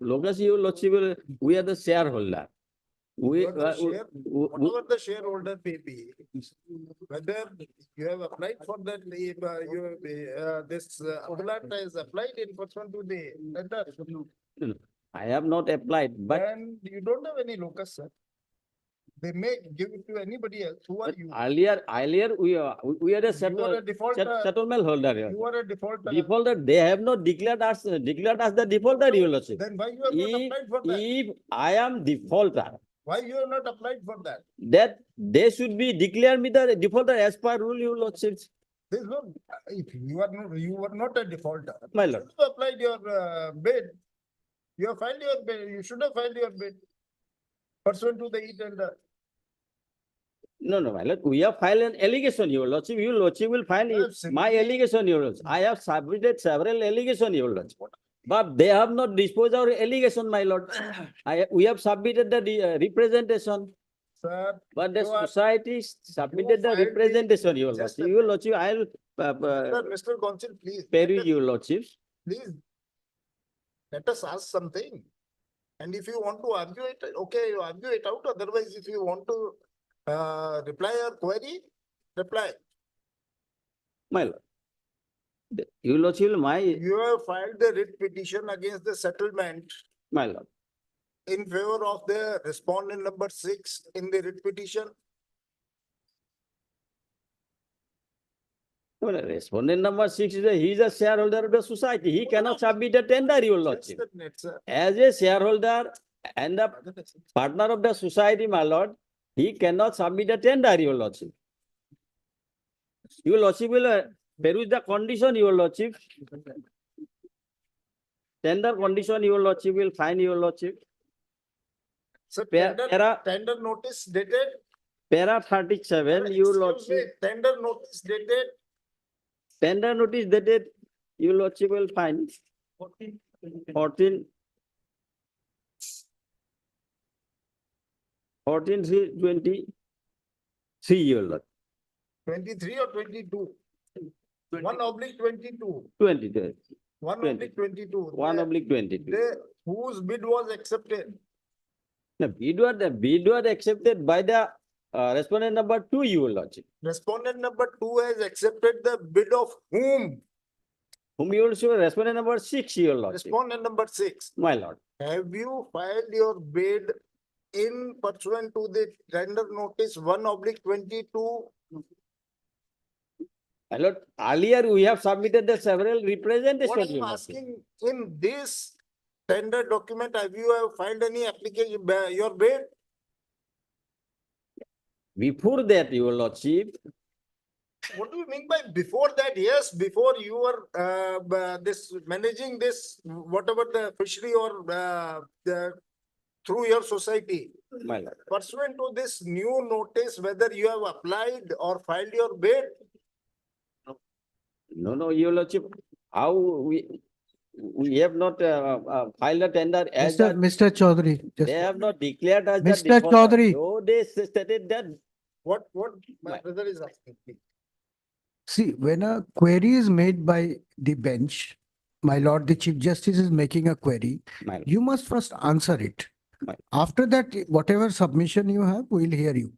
Locus, Your Lordship, we are the shareholder. We, Whatever the shareholder may be, whether you have applied for that, this appellant has applied in pursuant to the tender. I have not applied, but Then you don't have any locus, sir. They may give it to anybody else. Who are you? earlier we are a You are a defaulter. settlement holder. Here. You are a defaulter. Defaulter, they have not declared us the defaulter, Your Lordship. Then why you have not applied for that? If I am defaulter, Why you have not applied for that? that they should be declare me the defaulter as per rule, Your Lordship. There's no, if you were not a defaulter. My You lord. should have applied your bid. You have filed your bid. You should have filed your bid pursuant to the e-tender. No, my lord. We have filed an allegation, Your Lordship. Your Lordship will file my allegation, Your Lordship. I have submitted several allegations, Your Lordship. But they have not disposed our allegation, my lord. We have submitted the representation. Sir, But the you are- society submitted the filed the- representation, Your Just Lordship. a Your Lordship, I'll Mr. Consul, please. peruse Your Lordship. Please. Let us ask something. And if you want to argue it, okay, you argue it out. Otherwise, if you want to reply or query, reply. My lord. Your Lordship, You have filed the writ petition against the settlement my lord. in favor of the respondent number 6 in the writ petition. No, respondent number 6 he is a shareholder of the society. He cannot submit a tender, Your Lordship. Just a minute, sir. As a shareholder and the partner of the society, my lord, he cannot submit a tender, Your Lordship. Your Lordship will peruse the condition, Your Lordship. Tender condition, Your Lordship will find, Your Lordship. So Para tender notice dated. 37, Your Excuse me, Lordship. tender notice dated. Tender notice dated, Your Lordship will find 14 3 Your Lord. 23 or 22? 1/22. 20. 1/22. 1/22. Whose bid was accepted? The bid was accepted by the respondent number 2, Your Lordship. Respondent number 2 has accepted the bid of whom? Whom you also respondent number 6, Your Lordship. Respondent number 6. My lord. Have you filed your bid in pursuant to the tender notice 1/22? My lord, earlier we have submitted the several What representations. I'm Your Lordship. asking, in this tender document, have you filed any application, your bid? Before that, Your Lordship, What do you mean by before that? Yes, before you were this managing this, whatever the fishery or through your society. my lord. Pursuant to this new notice, whether you have applied or filed your bid. No, Your Lordship. How we have not filed a tender as Mr. Chaudhary, they have not declared as the Mr. defaulter. Chaudhary. No, they stated that. What my brother is asking, please. See, when a query is made by the bench, my lord, the Chief Justice is making a query, My lord. you must first answer it. Right. After that, whatever submission you have, we'll hear you.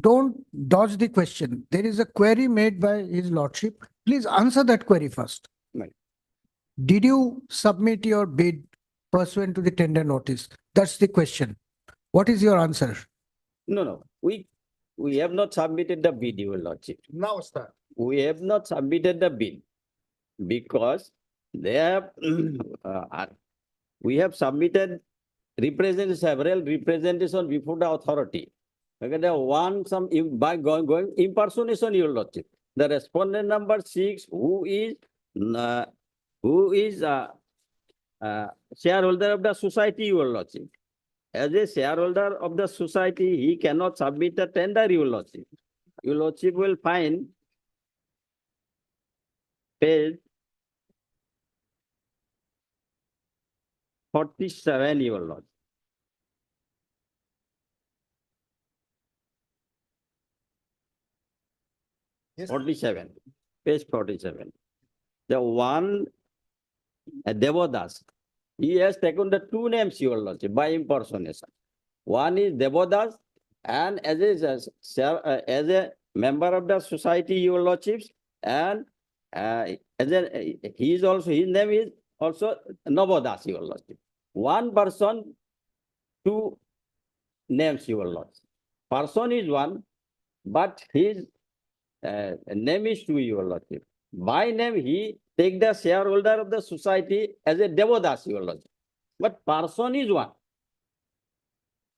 Don't dodge the question. There is a query made by his lordship. Please answer that query first. Right. Did you submit your bid pursuant to the tender notice? That's the question. What is your answer? No. We have not submitted the bid, Your Lordship. Now start. We have not submitted the bid because they have, we have submitted several representation before the authority. Okay, there one by going impersonation, Your Lordship. The respondent number 6, who is shareholder of the society, Your Lordship. As a shareholder of the society, he cannot submit a tender, Your Lordship. Your Lordship will find page 47, Your Lordship. Yes. 47, page 47. The one Devodas, he has taken the two names, Your Lordship, by impersonation. One is Devodas, and as a member of the society, Your Lordships, and his name is also Navodas, Your Lordship. One person, two names, Your Lordship. Person is one, but his name is two, Your Lordship. By name, he take the shareholder of the society as a Devodas, Your Lordship. But person is one.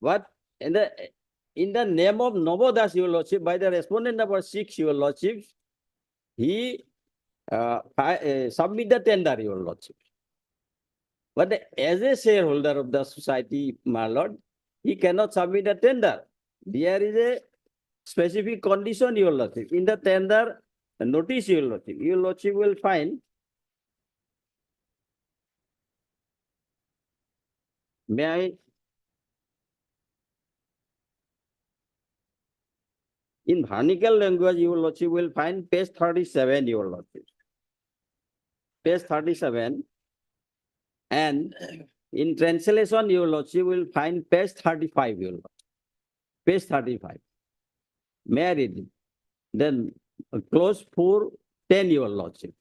But in the name of Navodas, Your Lordship, by the respondent number 6, Your Lordship, he submit the tender, Your Lordship. But as a shareholder of the society, my lord, he cannot submit a tender. There is a specific condition, Your Lordship. In the tender notice, Your Lordship will find, may I? In vernacular language, Your Lordship will find page 37, Your Lordship. Page 37. And in translation, Your Lordship will find page 35, Your Lordship. Page 35. May I read it? Then clause 4:10, Your Lordship.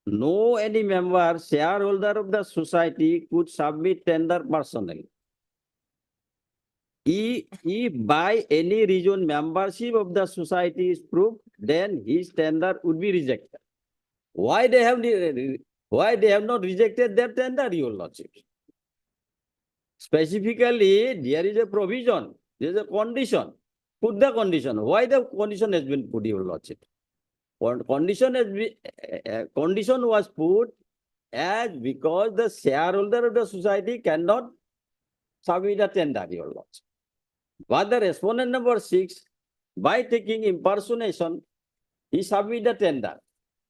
No any member, shareholder of the society could submit tender personally. If by any reason membership of the society is proved, then his tender would be rejected. Why they have not rejected their tender, Your Lordship? Specifically, there is a provision, there is a condition. Put the condition. Why the condition has been put, Your Lordship? Condition was put as because the shareholder of the society cannot submit a tender, Your Lordship. But the respondent number 6, by taking impersonation, he submit the tender.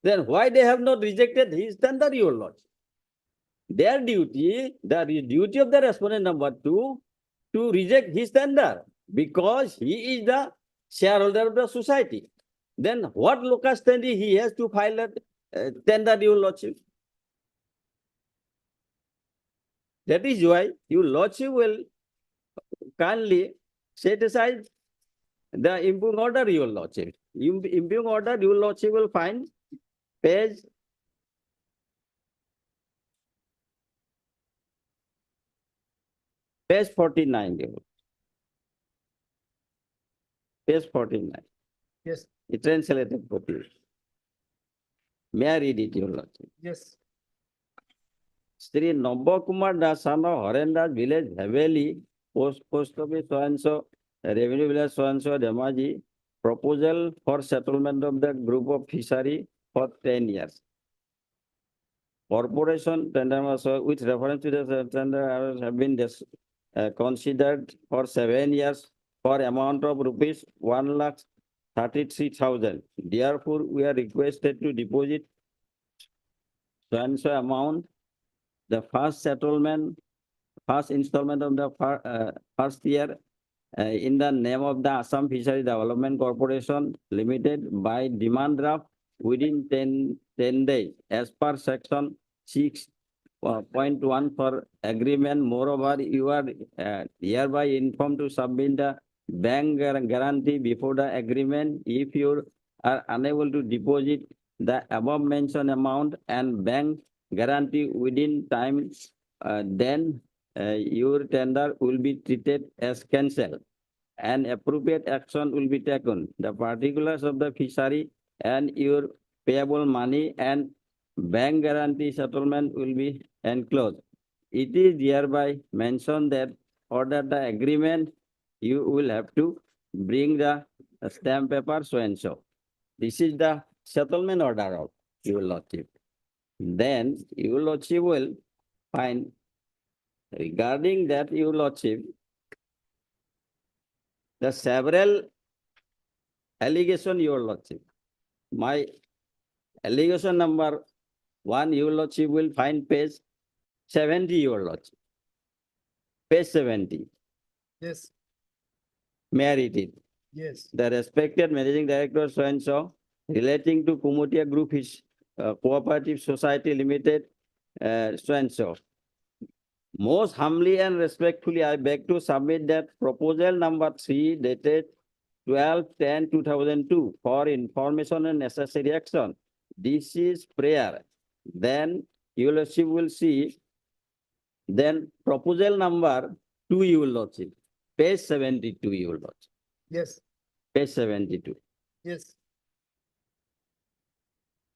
Then why they have not rejected his tender, Your Lordship? Their duty, the duty of the respondent number 2, to reject his tender because he is the shareholder of the society. Then what locus standi he has to file a tender, Your Lordship? That is why Your Lordship will kindly set aside the impugned order, Your Lordship. Impugned order, Your Lordship will find page 49, Your Lordship. Page 49. Yes. The translated copy. May I read it, Your Lordship? Yes. Sri Namba Kumar Das, son of Harendas village, Haveli, post office so-and-so, revenue village so-and-so, Demaji, proposal for settlement of the group of fishery for 10 years. Corporation tender with reference to the tender have been considered for 7 years for amount of rupees 1,33,000. Therefore, we are requested to deposit so-and-so amount. The first settlement, first installment of the first year in the name of the Assam Fishery Development Corporation Limited by demand draft within 10 days as per section 6.1 for agreement. Moreover, you are hereby informed to submit the bank guarantee before the agreement. If you are unable to deposit the above mentioned amount and bank guarantee within time, then your tender will be treated as cancelled and appropriate action will be taken. The particulars of the fishery and your payable money and bank guarantee settlement will be enclosed. It is hereby mentioned that order the agreement, you will have to bring the stamp paper so and so. This is the settlement order of your lordship. Then your lordship will find regarding that your lordship, the several allegation your lordship. My allegation number 1, your lordship will find page 70 your lordship. Page 70. Yes, May I read it? yes. The respected managing director so and so relating to Kumotia Group is Cooperative Society Limited so and so. Most humbly and respectfully, I beg to submit that proposal number 3 dated 12/10/2002 for information and necessary action. This is prayer. Then your lordship will see. Then proposal number 2 your lordship. Page 72 your lordship. Yes, Page 72. yes,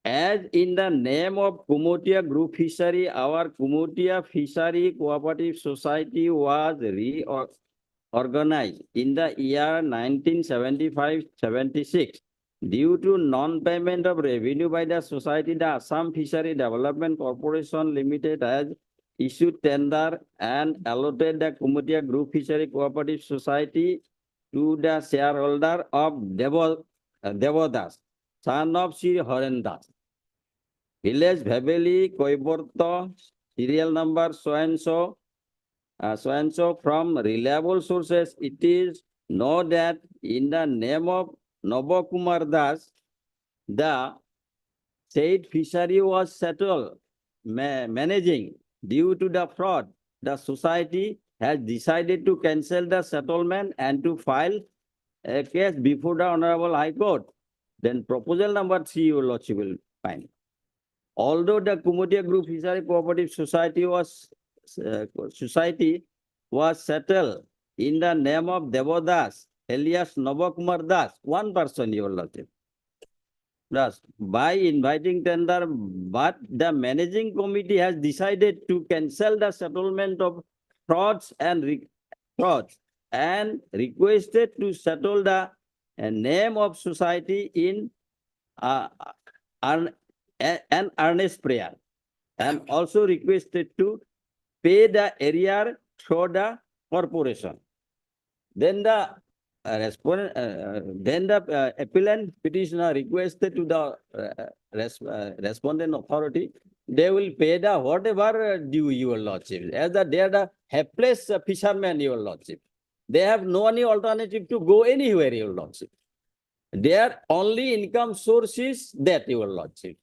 As in the name of Kumotia Group Fishery, our Kumotia Fishery Cooperative Society was reorganized in the year 1975-76. Due to non-payment of revenue by the society, the Assam Fishery Development Corporation Limited has issued tender and allotted the Kumotia Group Fishery Cooperative Society to the shareholder of Devodas, son of Sri Harendas. Village Bhaveli, Koiborto, serial number so and so from reliable sources. It is known that in the name of Nobokumar Das, the said fishery was settled managing. Due to the fraud, the society has decided to cancel the settlement and to file a case before the Honorable High Court. Then proposal number 3 your lordship will find. Although the Kumotia Group Fishery Cooperative Society was settled in the name of Devodas, alias Nobokumar Das, one person your lordship. Thus, by inviting tender, but the managing committee has decided to cancel the settlement of frauds and requested to settle the name of society in an earnest prayer, and also requested to pay the arrear through the corporation. Then the appellant petitioner requested to the respondent authority, they will pay the whatever due your lordship, as they are the helpless fishermen your lordship. They have no any alternative to go anywhere your lordship. Their only income source is that your lordship.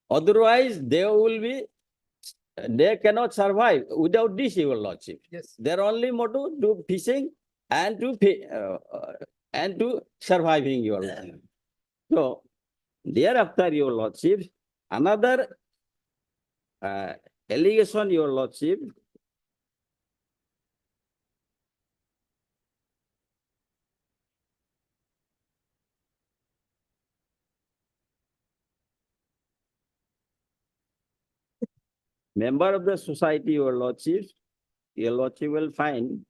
Otherwise, they cannot survive without this your lordship. yes. Their only motto to fishing and to pay, and to surviving your life. So thereafter your lordship, another allegation your lordship, member of the society your lordship will find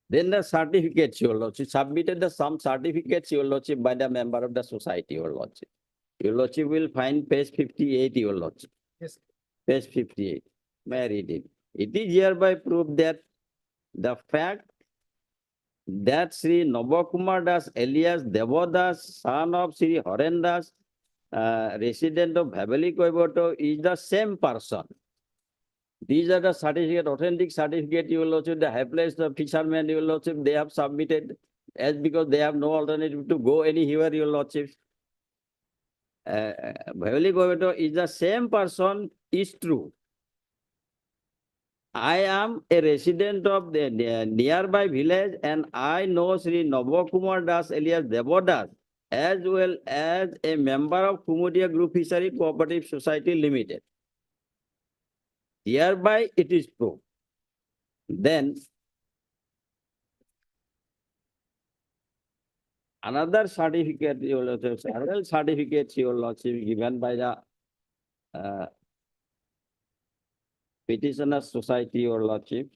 then the certificates your lordship submitted some certificates your lordship by the member of the society your lordship. Your lordship will find page 58 your lordship. Yes. Page 58. May I read it? It is hereby proved that the fact that Sri Nobokumar Das alias Devodas, son of Sri Harendas, resident of Bhaveli Koiboto, is the same person. These are the certificate, authentic certificate you will lordship, the helpless fishermen you will lordship, they have submitted as because they have no alternative to go anywhere, your lordship. Beverly Goveto is the same person, is true. I am a resident of the nearby village and I know Sri Navakumar Das alias Devodas as well as a member of Kumudia Group Fishery Cooperative Society Limited. Hereby it is proved. Then another certificate, your lordship, several certificates, your lordship, given by the Petitioner Society, your lordship.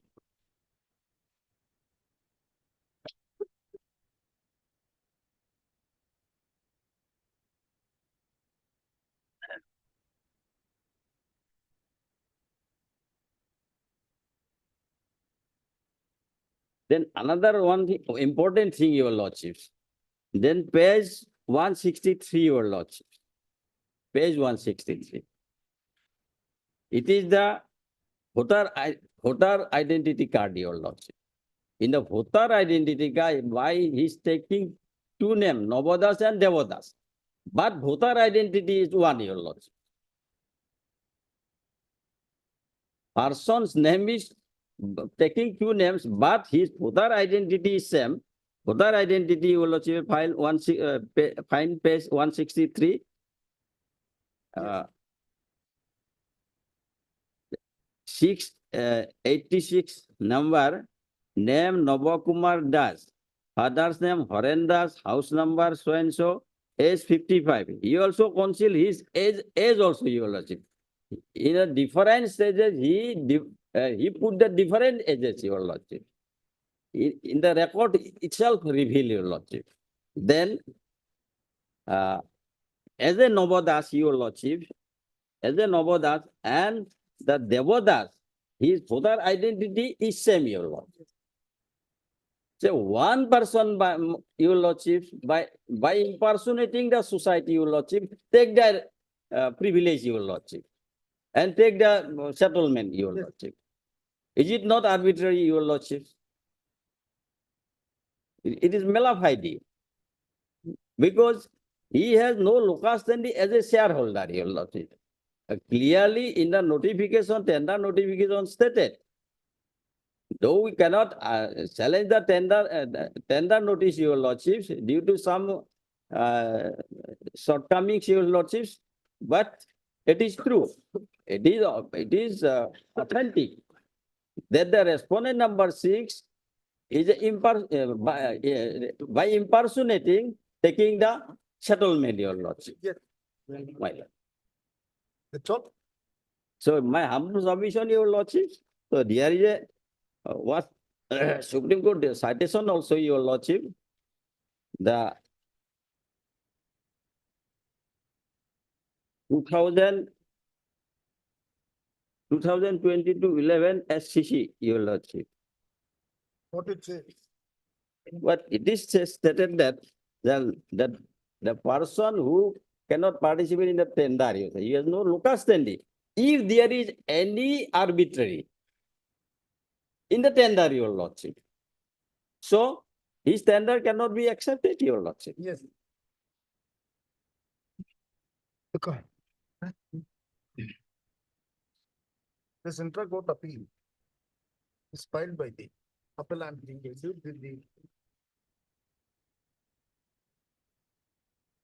Then another one thing, important thing, your lordships. Then page 163, your lordships. Page 163. It is the voter identity card, your lordship. In the voter identity card, why he's taking two names, Navodas and Devodas. But voter identity is one, your lordship. Person's name is taking two names, but his voter identity is same. Voter identity, your lordship, find page 163. 86 number, name Navakumar Das, father's name Horen Das, house number so and so, age 55. He also concealed his age also, your lordship. In a different stages, he put the different ages, your lordship. In the record itself reveal, your lordship. Then, as a Navodas, your lordship, as a Navodas and the Devodas, his voter identity is same, your lordship. So one person, by your lordship, by impersonating the society, your lordship, take their privilege, your lordship, and take the settlement, your lordship. Is it not arbitrary, your lordship? It is malafide because he has no locus standi as a shareholder, your lordship. Clearly in the notification, tender notification stated, though we cannot challenge the tender notice, your lordships, due to some shortcomings, your lordships, but it is true. It is authentic that the respondent number 6 is by impersonating taking the settlement, your lordship. Yes. That's all. So my humble submission, your lordship. So there is a what Supreme Court citation also, your lordship. The 2022-11 SCC, your lordship. What it says. But it is stated that the person who cannot participate in the tender, he has no locus standi. If there is any arbitrary in the tender, your lordship, so his tender cannot be accepted, your lordship. Yes. Okay. This intra-court appeal is filed by the appellant with the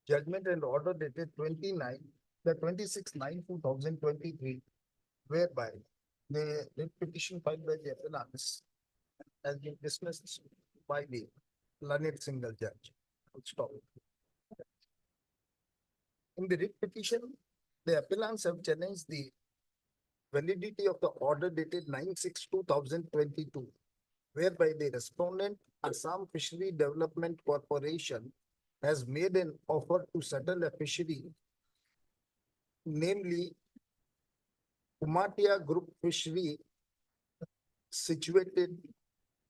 judgment and order dated 26/9/2023, whereby the petition filed by the appellants has been dismissed by the learned single judge. Stop. In the writ petition, the appellants have challenged the validity of the order dated 9/6/2022, whereby the respondent, Assam Fishery Development Corporation, has made an offer to settle a fishery, namely Kumatia Group Fishery, situated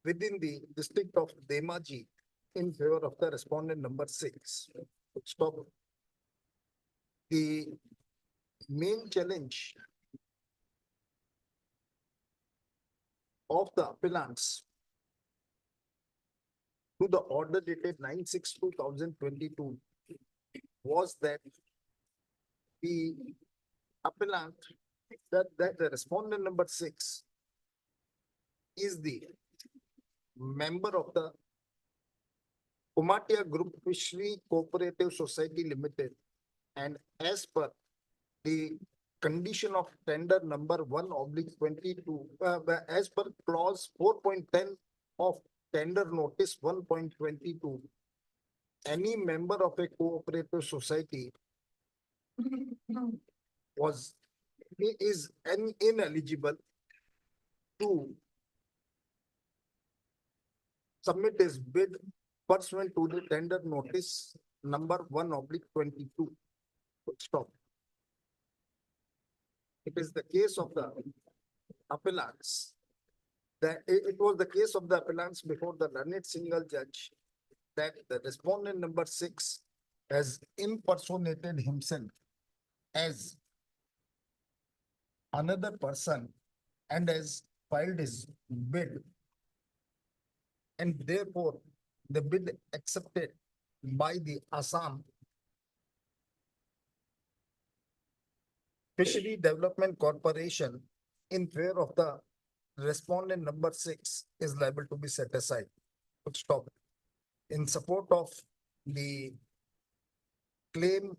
within the district of Demaji, in favor of the respondent number 6. Stop. The main challenge of the appellants to the order dated 9/6/2022 was that the appellant, that the respondent number 6 is the member of the Kumatia Group Fishery Cooperative Society Limited, and as per the condition of tender number 1/22, as per clause 4.10 of tender notice 1.22, any member of a cooperative society is ineligible to submit his bid pursuant to the tender notice number 1/22. Stop. It is the case of the appellants. It was the case of the appellants before the learned single judge that the respondent number 6 has impersonated himself as another person and has filed his bid, and therefore the bid accepted by the Assam Fishery Development Corporation in favor of the respondent number 6 is liable to be set aside. Stop. In support of the claim,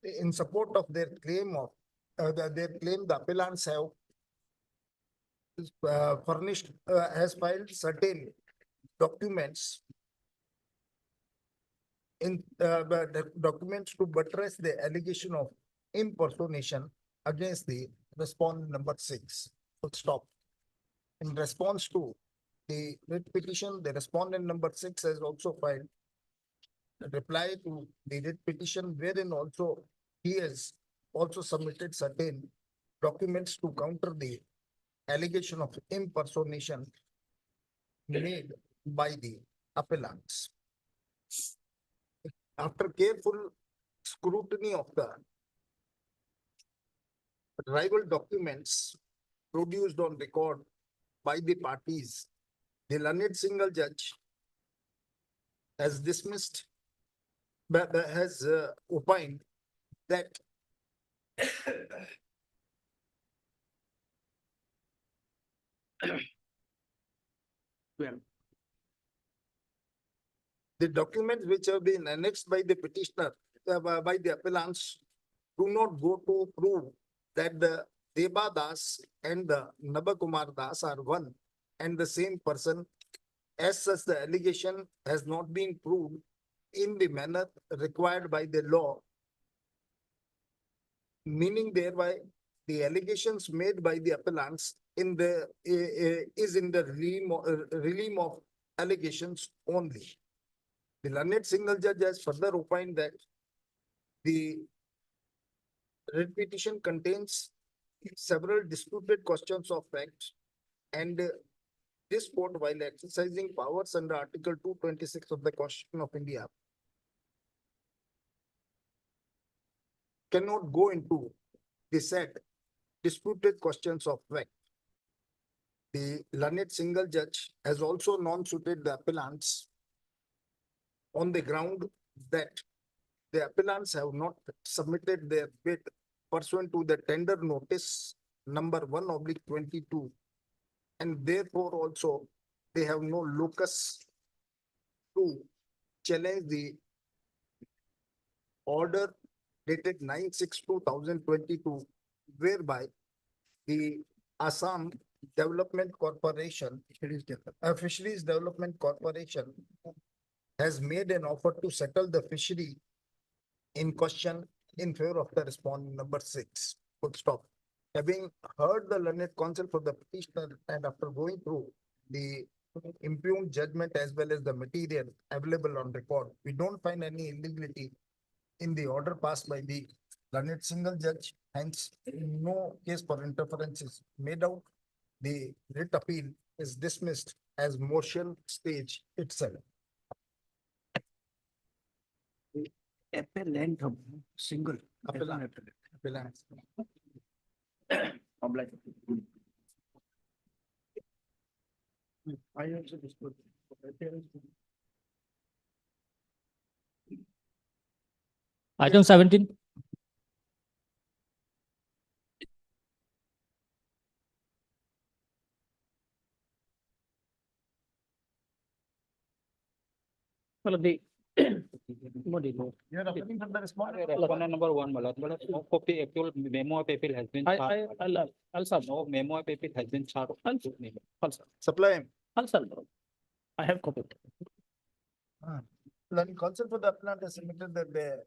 in support of their claim of the appellants have furnished, has filed certain documents in the documents to buttress the allegation of impersonation against the respondent number 6. Stop. In response to the writ petition, the respondent number 6 has also filed a reply to the writ petition, wherein also he has also submitted certain documents to counter the allegation of impersonation made by the appellants. After careful scrutiny of the rival documents produced on record by the parties, the learned single judge has dismissed, but has opined that the documents which have been annexed by the petitioner, by the appellants, do not go to prove that the Deba Das and the Nabakumar Das are one and the same person. As such, the allegation has not been proved in the manner required by the law, meaning thereby the allegations made by the appellants in the is in the realm of allegations only. The learned single judge has further opined that the writ petition contains several disputed questions of fact, and this court, while exercising powers under Article 226 of the Constitution of India, cannot go into the said disputed questions of fact. The learned single judge has also non-suited the appellants on the ground that the appellants have not submitted their bid pursuant to the tender notice number 1/22, and therefore also they have no locus to challenge the order dated 9/6/2022, whereby the Assam Development Corporation, Fisheries Development Corporation, has made an offer to settle the fishery in question in favor of the respondent number 6. Stop. Having heard the learned counsel for the petitioner and after going through the impugned judgment as well as the material available on record, we don't find any illegality in the order passed by the learned single judge. Hence, no case for interference is made out. The writ appeal is dismissed as motion stage itself. Appellant, single. Appellant. Appellant. I also disputed. Item 17. Well, the You're applying for the respondent. respondent number one, Malad, but no copy actual memo of appeal has been. I'll sub. No memo of appeal has been charged. I'll Supply him. I have copied. Then counsel for the appellant has submitted that the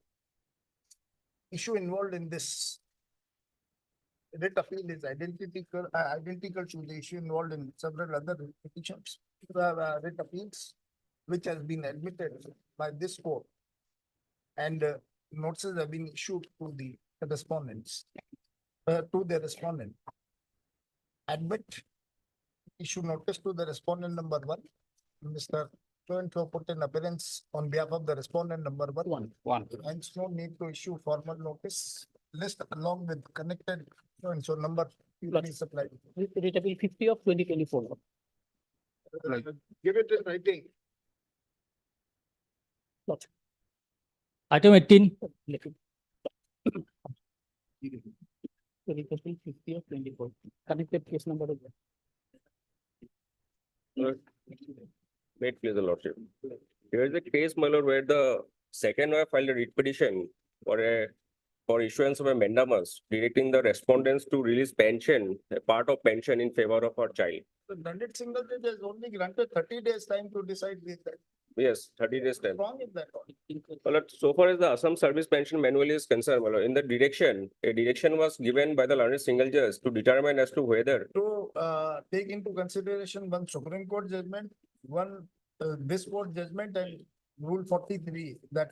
issue involved in this writ appeal is identical to the issue involved in several other petitions. Writ appeals, which has been admitted by this court. And notices have been issued to the respondents, to the respondent. Admit, issue notice to the respondent number one, Mr. To put an appearance on behalf of the respondent number one. Hence, no need to issue formal notice list along with connected, and so number please supply. Writ appeal 50 of 2024. Give it in writing. Item 18. Writ appeal 50 of 24. Connected case number. Wait, please, the lordship. Here is a case, my lord, where the second wife filed a writ petition for issuance of a mandamus directing the respondents to release pension, a part of pension in favor of her child. The Dandit single judge has only granted 30 days time to decide this. Yes, 30 days time. Wrong is that? My lord, so far as the Assam Service Pension Manual is concerned, my lord, in the direction, a direction was given by the learned single judge to determine as to whether To take into consideration one Supreme Court judgment, one this court judgment and Rule 43, that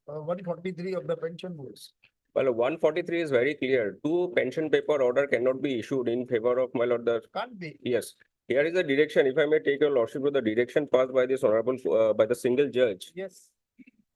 143 of the pension rules. well, 143 is very clear. Two pension paper order cannot be issued in favor of, my lord, the. Can't be. Yes. Here is the direction, if I may take your lordship to the direction passed by this honorable, by the single judge. Yes.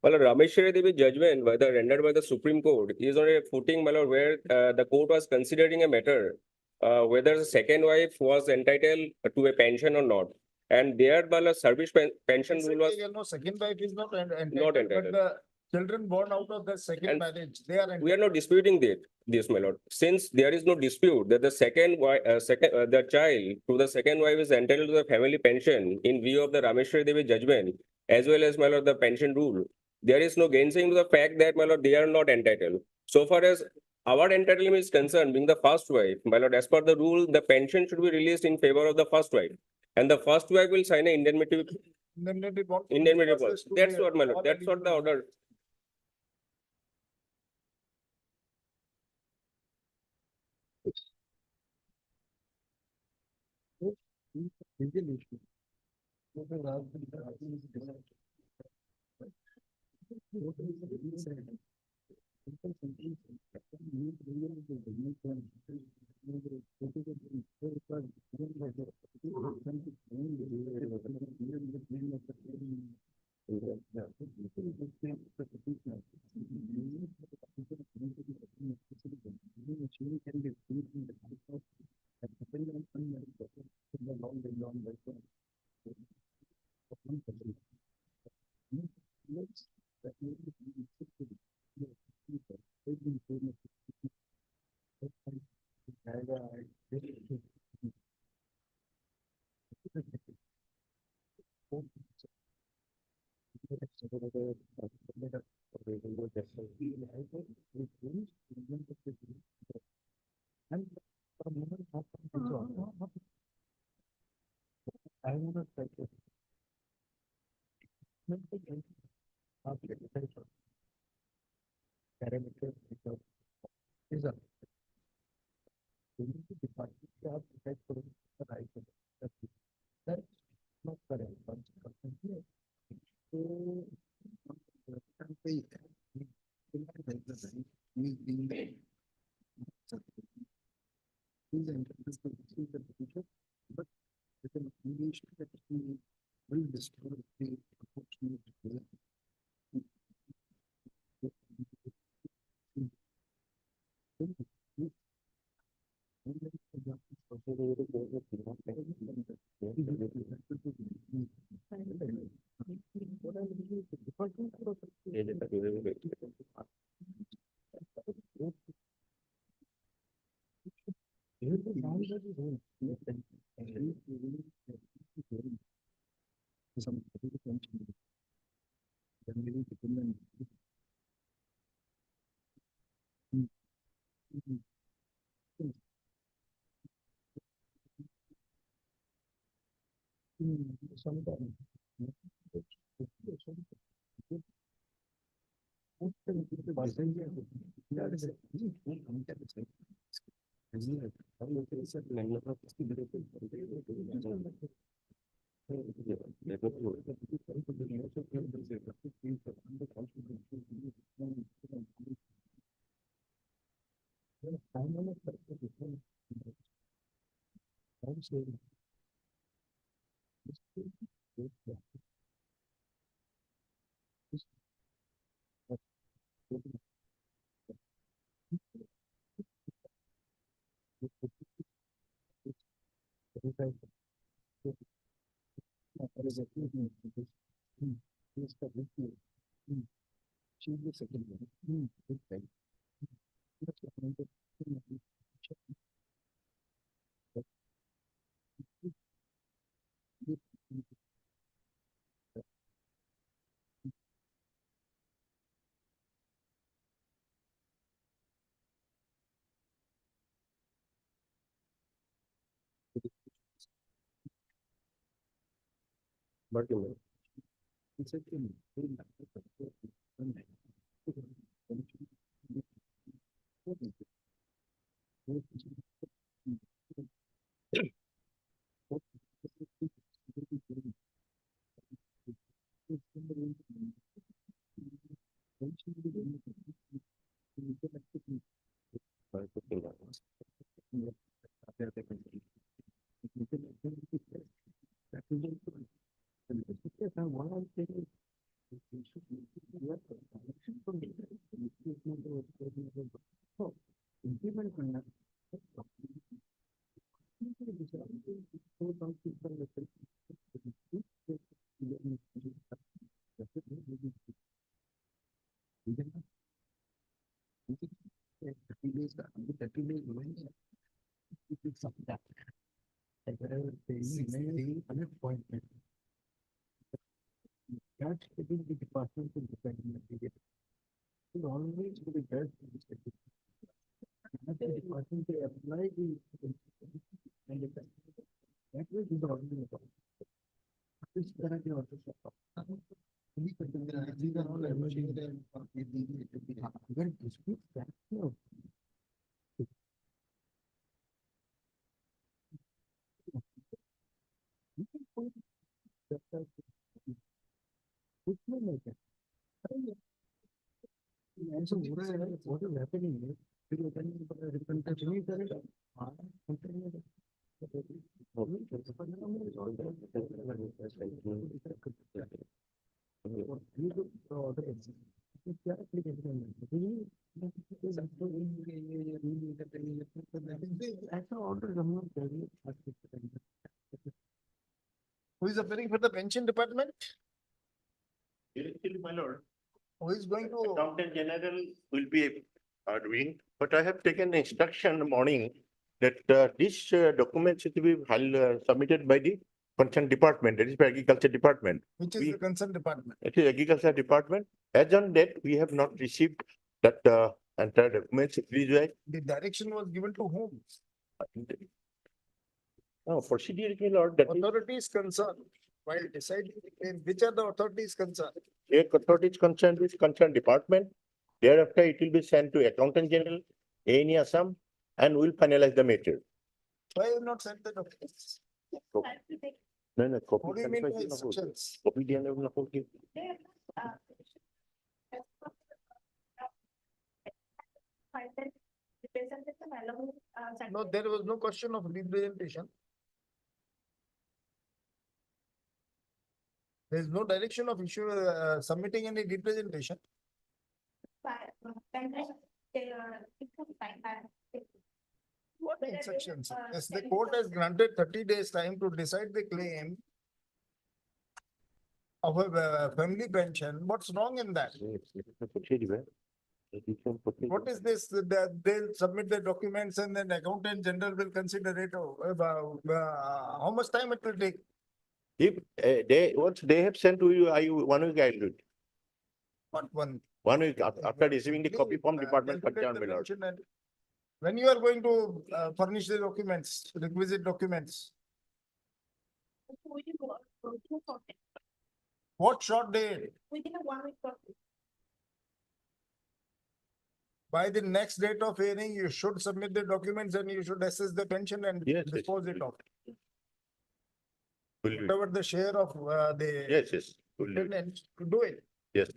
Well, Rameshwari Devi judgment, whether rendered by the Supreme Court, is on a footing, my lord, where the court was considering a matter, whether the second wife was entitled to a pension or not. And there, my lord, service pension rule was No, second wife is not entitled. not entitled. But the children born out of the second And marriage, they are entitled. We are not disputing this, my lord. Since there is no dispute that the second wife, the child to the second wife is entitled to the family pension in view of the Rameshwari Devi judgment, as well as, my lord, the pension rule. There is no gainsaying to the fact that, my lord, they are not entitled. So far as our entitlement is concerned, being the first wife, my lord, as per the rule, the pension should be released in favor of the first wife. And the first wife will sign an indemnity report. That's what, my lord, that's what the order. What is happening is, Who is appearing for the pension department? Actually, my lord, Who is going to? Accountant General will be doing, but I have taken instruction in the morning that this document should be submitted by the concerned department, that is by Agriculture Department. Which is the concerned department? It is Agriculture Department. As on date, we have not received that entire documents. Please, The direction was given to whom? no, procedure, my lord, that is, Authorities concerned. While deciding, which are the authorities concerned? the authority is concerned with concerned department. Thereafter, it will be sent to Accountant General, ANE Assam, and will finalize the matter. Why you not sent the documents? No, no, copy. What do you mean by instructions? Copy the other one. No, there was no question of representation. There is no direction of issue submitting any representation. What instructions? Yes, the court has granted 30 days time to decide the claim of a family pension, what's wrong in that? What is this? They'll submit the documents and then accountant general will consider it. How much time it will take? If once they have sent to you, 1 week I'll do it. What one? 1 week after receiving the copy from department. Calculate the pension and when you are going to furnish the documents, requisite documents? What short date? Within a 1 week. By the next date of hearing, you should submit the documents and you should assess the pension and dispose it off. Whatever the share of the Yes. tenant to do it. Yes.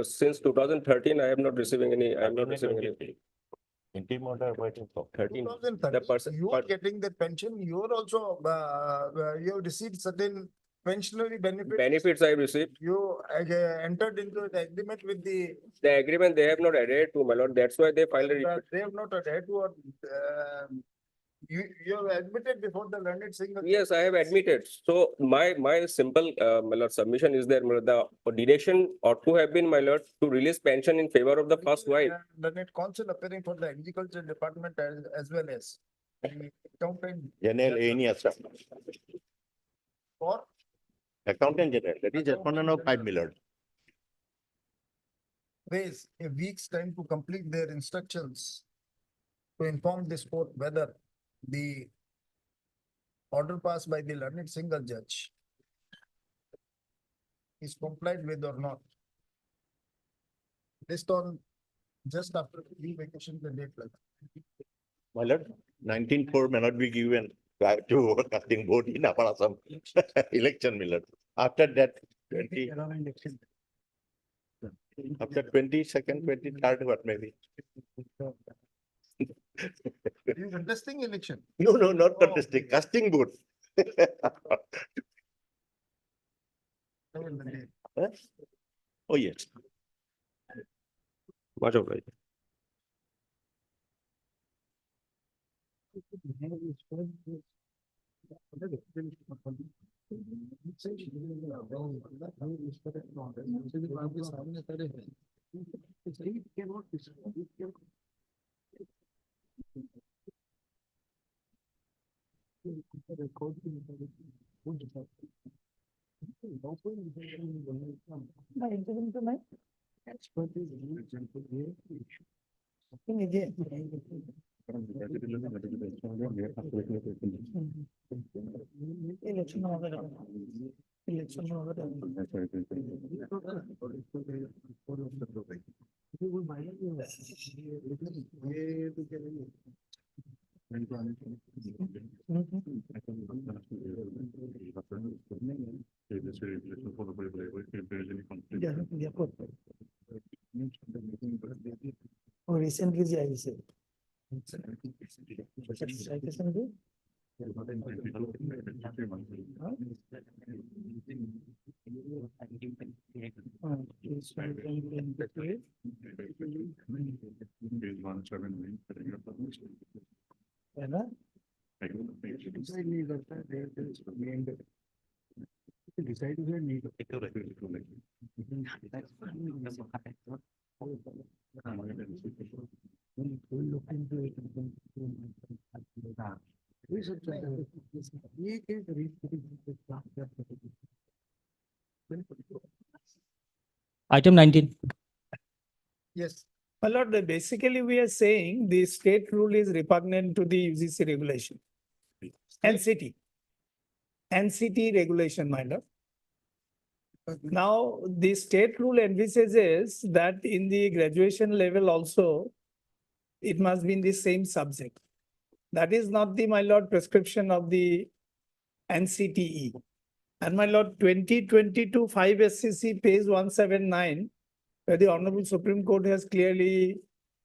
Since 2013, I am not receiving any, I am not receiving any. 13. 2013, you are getting the pension, you are also, you have received certain pensionary benefits. Benefits I have received. You entered into the agreement with the. The agreement they have not adhered to, my lord. That's why they filed a. They have not adhered to or you have admitted before the learned single. Yes, I have admitted. So my simple, my lord, submission is there, my lord, the direction ought to have been, my lord, to release pension in favor of the first wife. Learned counsel appearing for the agriculture department as well as the accountant. General, any answer. For Accountant general, that is respondent of 5 million. raise a week's time to complete their instructions to inform this court whether the order passed by the learned single judge is complied with or not. Based on just after the vacation, the date like. My lord, 19-4 may not be given to casting vote in Upper Assam election, my lord. After that, 20. After 22nd, 23rd, what maybe? You contesting election? No, not contesting, casting vote. Huh? Oh, yes. Watch out, right? Recently, I said. Item 19. Yes. My lord, basically we are saying the state rule is repugnant to the UGC regulation. NCT regulation, my lord. Now, the state rule envisages that in the graduation level also, it must be in the same subject. That is not the, my lord, prescription of the NCTE. And my lord, 2022 5 SCC page 179, where the Honorable Supreme Court has clearly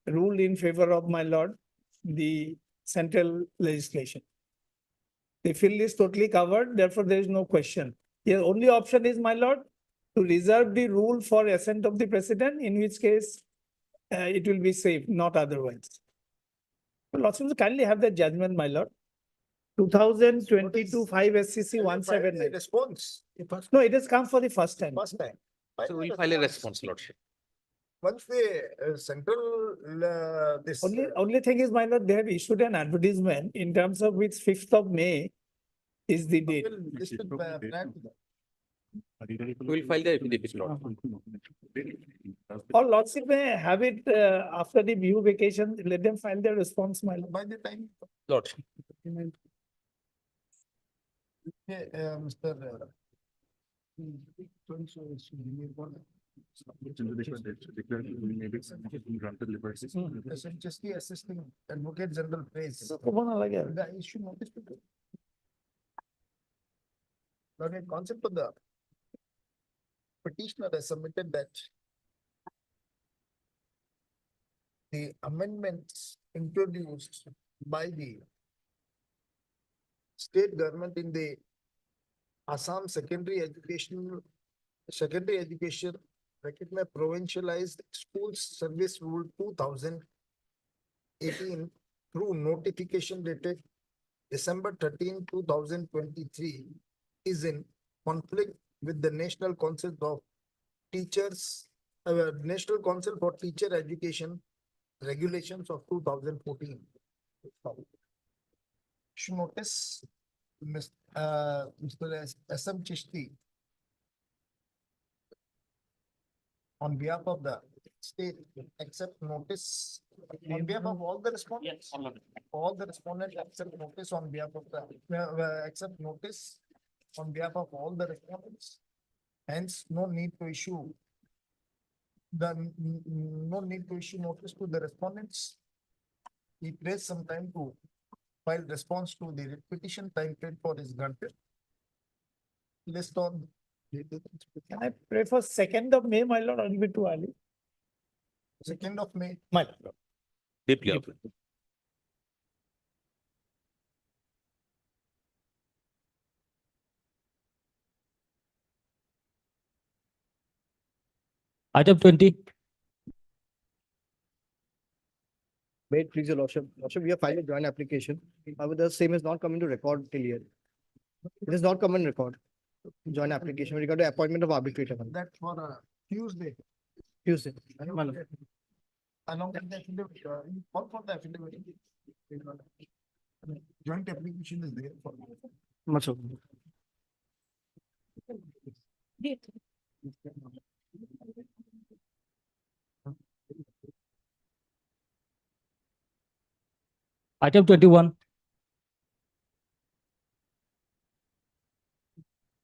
ruled in favor of, my lord, the central legislation. The field is totally covered, therefore there is no question. The only option is, my lord, to reserve the rule for assent of the president, in which case it will be safe, not otherwise. Lordship, kindly have the judgment, my lord. 2022 5 SCC 179. Response. No, it has come for the first time. First time. So we'll file a response, Lordship. Once the central, this. Only thing is, my lord, they have issued an advertisement in terms of which 5th of May is the date. This will, plan to that. We'll file the affidavit, Lord. Or lordship may have it after the view vacation, let them file their response, my lord. By the time. Lordship. Yeah, Mr. SHST assisting advocate general praise. The issue notice to. But in concept of the petitioner has submitted that the amendments introduced by the state government in the Assam secondary education bracket में provincialized schools service rule 2018 through notification dated December 13, 2023 is in conflict with the National Council of Teachers, National Council for Teacher Education regulations of 2014. Should notice Mr. S.M. Chishti on behalf of the state accept notice on behalf of all the respondents. Yes, All the respondents accept notice on behalf of the accept notice on behalf of all the respondents. Hence, no need to issue notice to the respondents. He prays some time to file response to the petition. Time paid for is granted. List on. Can I pray for 2nd of May, my lord, or will be too early? 2nd of May. My lord. Deeply approved. Item 20. May it please your lordship. Lordship, we have filed a joint application. However, the same is not coming to record till yet. It is not come in record. Joint application regarding the appointment of arbitrator. That for Tuesday. Tuesday. Along with the affidavit, all for the affidavit. Joint application is there for. Much so. Item 21.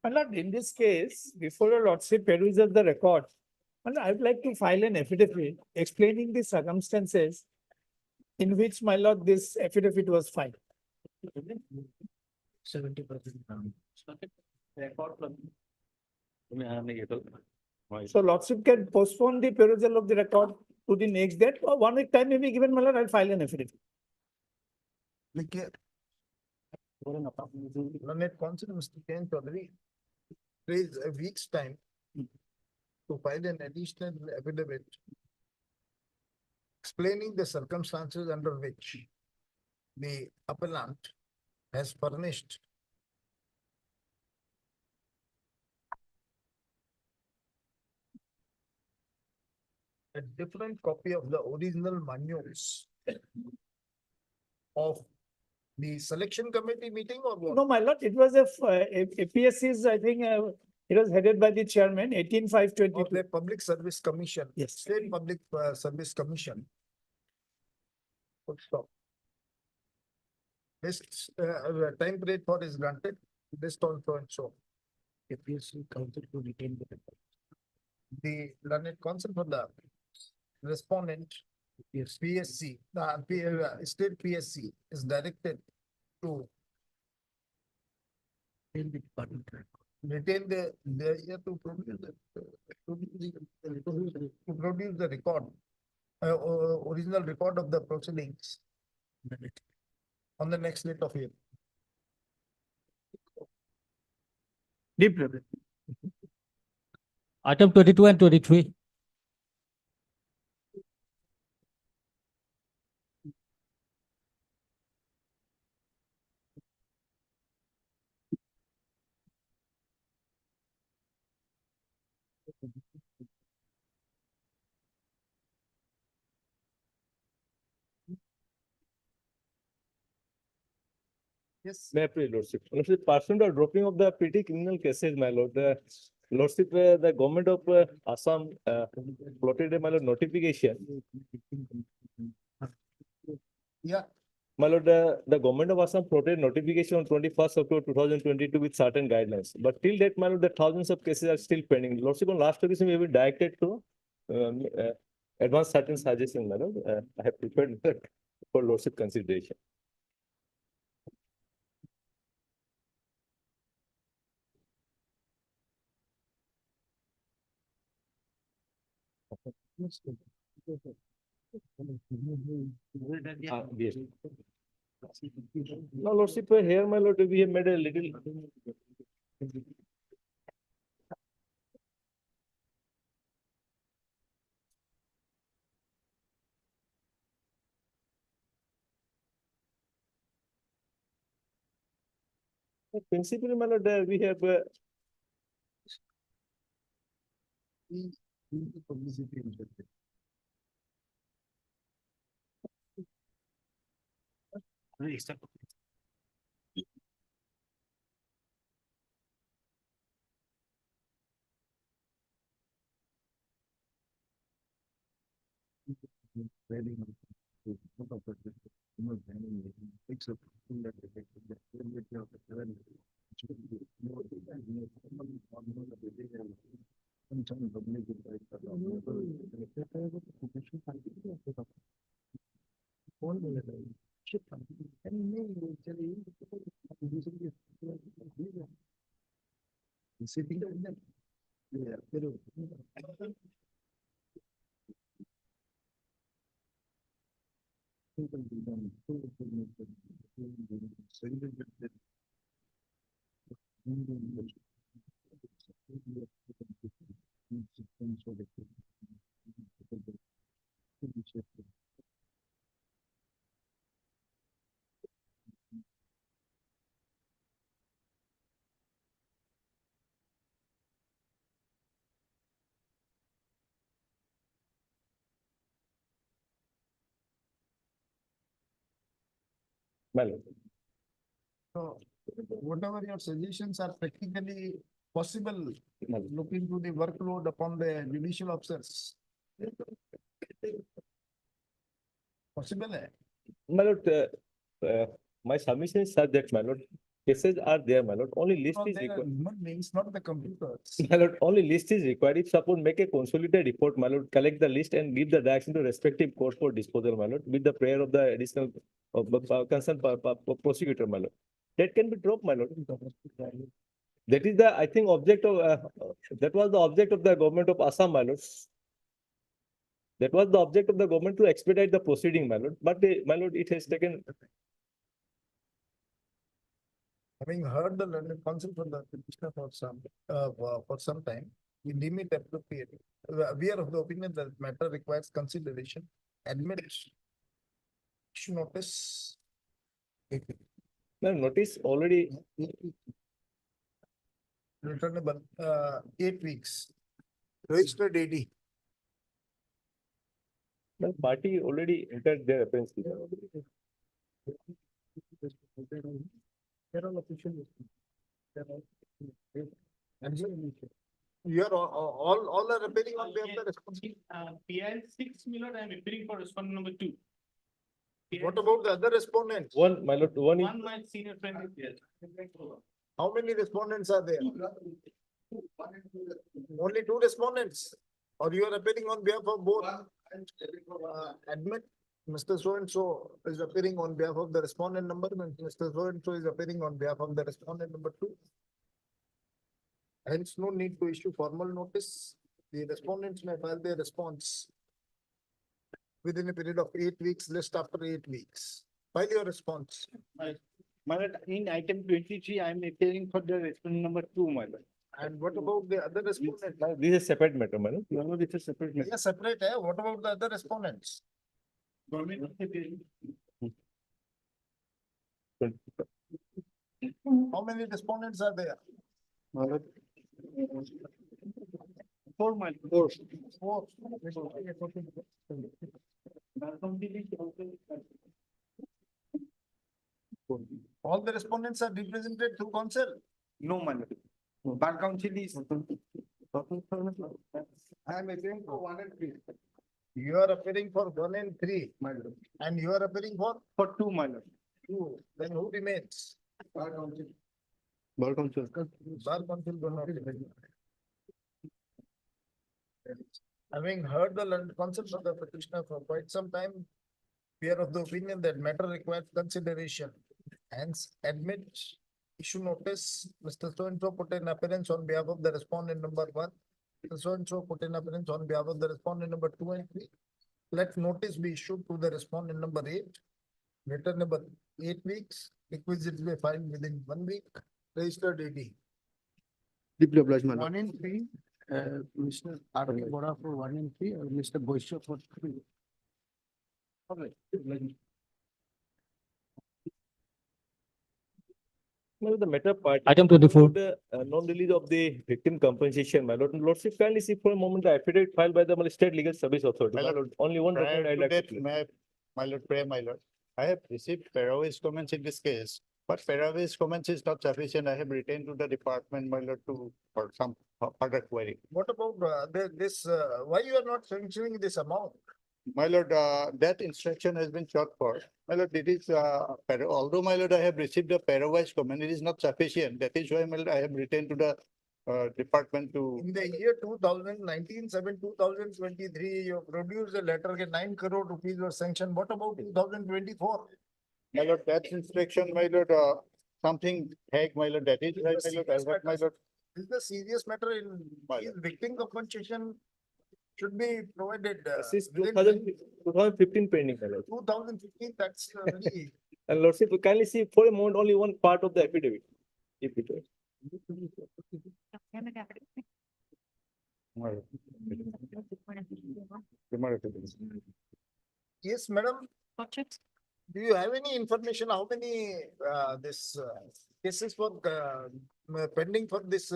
My lord, in this case, before your lordship peruses the record, my lord, I would like to file an affidavit explaining the circumstances in which, my lord, this affidavit was filed. 70%. So lordship can postpone the perusal of the record to the next date, or 1 week time may be given, my lord, I'll file an affidavit. Learned Counsel Mr. Ken Chaudhary raised a week's time to file an additional affidavit explaining the circumstances under which the appellant has furnished a different copy of the original manuals of the selection committee meeting or what? No, my lord, it was a PSC's, I think, it was headed by the chairman, 18/5/22. Of the Public Service Commission. Yes. State Public Service Commission. Full stop. This time period for is granted, this also and so. PSC counsel to retain the record. The learned counsel for the respondent, PSC, state PSC is directed to retain the year to produce the record, original record of the proceedings on the next date of hearing. Deep level. Item 22 and 23. Yes. May I please, Lordship? Lordship, pursuant to dropping of the petty criminal cases, my lord, the Lordship, the government of Assam floated a, my lord, notification. Yeah. My lord, the government of Assam floated notification on 21st October 2022 with certain guidelines. But till date, my lord, the thousands of cases are still pending. Lordship, on last occasion, we have been directed to advance certain suggestions, my lord. I have prepared for Lordship consideration. Yes. No, Lordship, here, my lord, we have made a little. Principally, my lord, we have. So whatever your suggestions are practically possible, look into the workload upon the judicial officers. Possible, eh? My lord, my submission is such that, my lord, cases are there, my lord, only list No, is they are required. human beings, not the computers. My lord, only list is required. If suppose make a consolidated report, my lord, collect the list and give the direction to respective court for disposal, my lord, with the prayer of the additional of the concerned prosecutor, my lord. That can be dropped, my lord. That is the, I think, object of, that was the object of the government of Assam, my lord. That was the object of the government to expedite the proceeding, my lord. But, my lord, it has taken. Having heard the learned counsel from the petitioner for some time, we deem it appropriate. We are of the opinion that matter requires consideration. Admit notice. No, notice already. Returnable 8 weeks. Registered AD. The party already entered their appearance. You are all are appearing on behalf of the responsible. PIL 6, my lord, I am appearing for respondent number 2. What about the other respondents? One, my lord, one. One, my senior friend is there. How many respondents are there? Only 2 respondents? Or you are appearing on behalf of both? Admit Mr. So-and-so is appearing on behalf of the respondent number, and Mr. So-and-so is appearing on behalf of the respondent number 2. Hence, no need to issue formal notice. The respondents may file their response within a period of 8 weeks, list after 8 weeks. File your response. My lord, in item 23, I am appearing for the respondent number 2, my lord. And what about the other respondents? This is a separate matter, my lord. No, this is a separate matter. Yeah, separate, eh? What about the other respondents? Government appearing. How many respondents are there? My lord. 4, my lord. 4. All the respondents are represented through counsel. No, my lord. Bar council is. I am appearing for 1 and 3. You are appearing for 1 and 3, my lord. And you are appearing for? For 2, my lord. 2. Then who remains? Bar council. Bar council. Bar council do not remain. Having heard the concept of the petitioner for quite some time, we are of the opinion that matter requires consideration. Hence, admit, issue notice, Mr. So-and-so put in appearance on behalf of the respondent number 1. Mr. So-and-so put in appearance on behalf of the respondent number 2 and 3. Let notice be issued to the respondent number 8. Letter number 8 weeks. Requisite will be filed within 1 week. Registered AD. Deeply obliged, my lord. 1 and 3, Mr. R.K. Bora for 1 and 3, or Mr. Boisha for 3. Okay. Well, the matter part. Item 24. The non-release of the victim compensation, my lord. Lordship, kindly see for a moment the affidavit filed by the State Legal Service Authority. My lord, Only one Prior document I'd to like that, to. my lord, pray, my lord. I have received Fairways comments in this case, but Fairways comments is not sufficient. I have retained to the department, my lord, for some further query. What about why you are not sanctioning this amount? My lord, that instruction has been short for. My lord, it is, although my lord, I have received a Fairways comment, it is not sufficient. That is why, my lord, I have retained to the department to. In the year 2023, you produced a letter, 9 crore rupees were sanctioned. What about 2024? My lord, that instruction, my lord, something hack, my lord, that is right, my lord, my lord. This is the serious matter in victim compensation should be provided. This is within 2015 pending, my lord. 2015, that's very. And Lordship, kindly see for a moment only one part of the affidavit. If it were. Yes, madam. Do you have any information how many cases were pending for this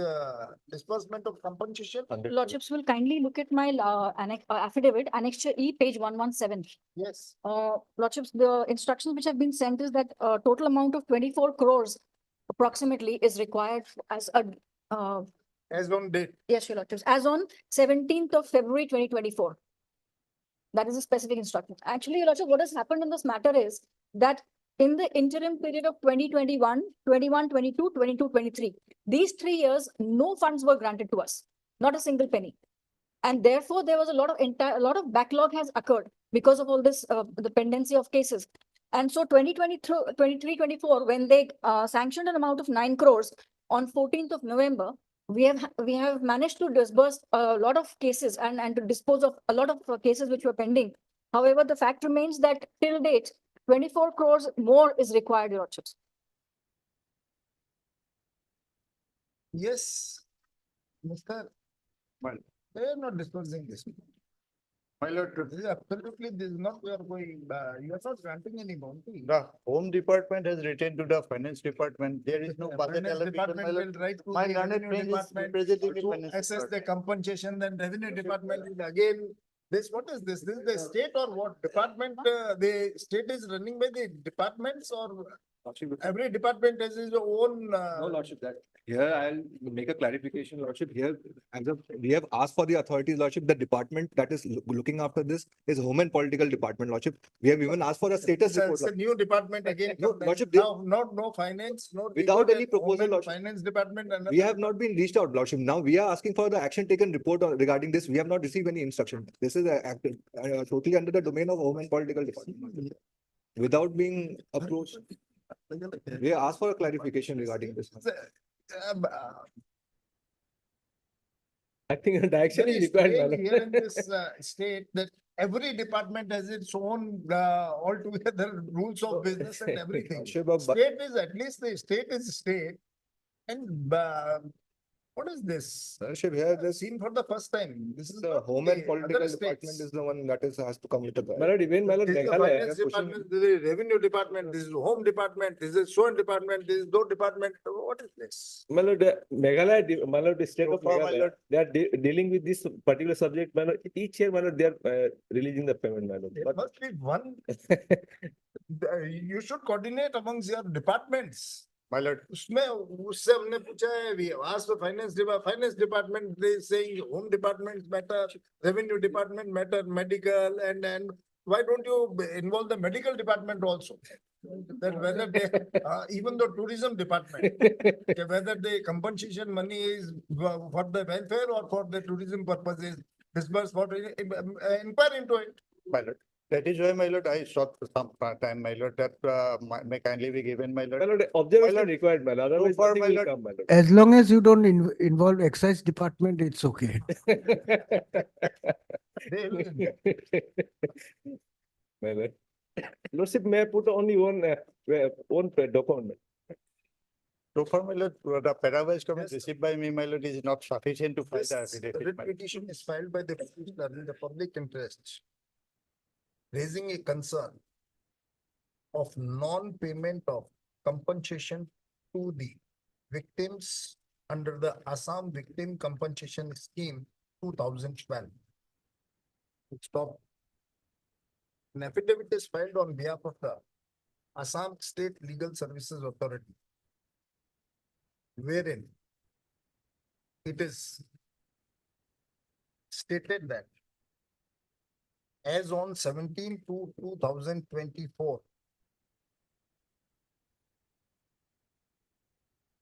disbursement of compensation? Lordships will kindly look at my affidavit, Annexure E, page 117. Yes. Lordships, the instructions which have been sent is that total amount of 24 crores approximately is required as a as on date. Yes, your Lordships, as on 17th of February 2024. That is a specific instruction. Actually, your Lordship, what has happened in this matter is that in the interim period of 2021, 21, 22, 22, 23, these 3 years, no funds were granted to us, not a single penny. And therefore, there was a lot of backlog has occurred because of all this, the pendency of cases. And so 2023, 24, when they sanctioned an amount of 9 crores on 14th of November, we have managed to disburse a lot of cases and to dispose of a lot of cases which were pending. However, the fact remains that till date, 24 crores more is required, Your Lordships. Yes, Mr. Well, they are not disbursing this. My lord, this is absolutely, this is not, we are going, you are not granting any bounty. The Home Department has retained to the Finance Department. There is no budget Finance allocation, Department my lord. will write to My the learned Revenue friend is Department representing the to Finance assess the Department. compensation, then Revenue Department will again, this, what is this? This is the state or what? Department, the state is running by the departments or every department has its own. No, Lordship, that here I'll make a clarification, Lordship. Here, we have asked for the authorities, Lordship, the department that is looking after this is Home and Political Department, Lordship. We have even asked for a status report. It's a new department again. No, Lordship, Now, no finance, no. Without any proposal, Home and Lordship. Finance Department. We have not been reached out, Lordship. Now we are asking for the action taken report regarding this. We have not received any instruction. This is totally under the domain of Home and Political Department. Without being approached, we asked for a clarification regarding this. I think the direction is required, my lord. Here in this state that every department has its own altogether rules of business and everything. State is at least the state is state. And what is this? Lordship, here this Seen for the first time. This is the Home and Political Department is the one that has to come with the. My lord, even my lord, This is the Meghalaya, Finance Department, this is the Revenue Department, this is Home Department, this is so department, this is those department. What is this? my lord, Meghalaya, my lord, the state of So far, my Meghalaya, lord. they are dealing with this particular subject, my lord. Each year, my lord, they are releasing the payment, my lord. There But must be one. You should coordinate amongst your departments. My lord, उससे हमने पूछा है, we have asked the finance department, they saying home departments matter, revenue department matter, medical, and why don't you involve the medical department also? That whether they, even the tourism department, okay, whether the compensation money is for the welfare or for the tourism purposes, disbursed for, inquire into it. my lord. That is why, my lord, I sought for some time, my lord, that may kindly be given, my lord. My lord, observation lord, required, my lord, otherwise far, nothing my will lord. come, my lord. As long as you don't involve excise department, it's okay. My lord. Lordship, may I put only one document? So far, my lord, the parawise comments received by me, my lord, is not sufficient to file the This affidavit. writ my lord. petition is filed by the petitioner in the public interest, raising a concern of non-payment of compensation to the victims under the Assam Victim Compensation Scheme 2012. Stop. An affidavit is filed on behalf of the Assam State Legal Services Authority, wherein it is stated that as on 17/2/2024,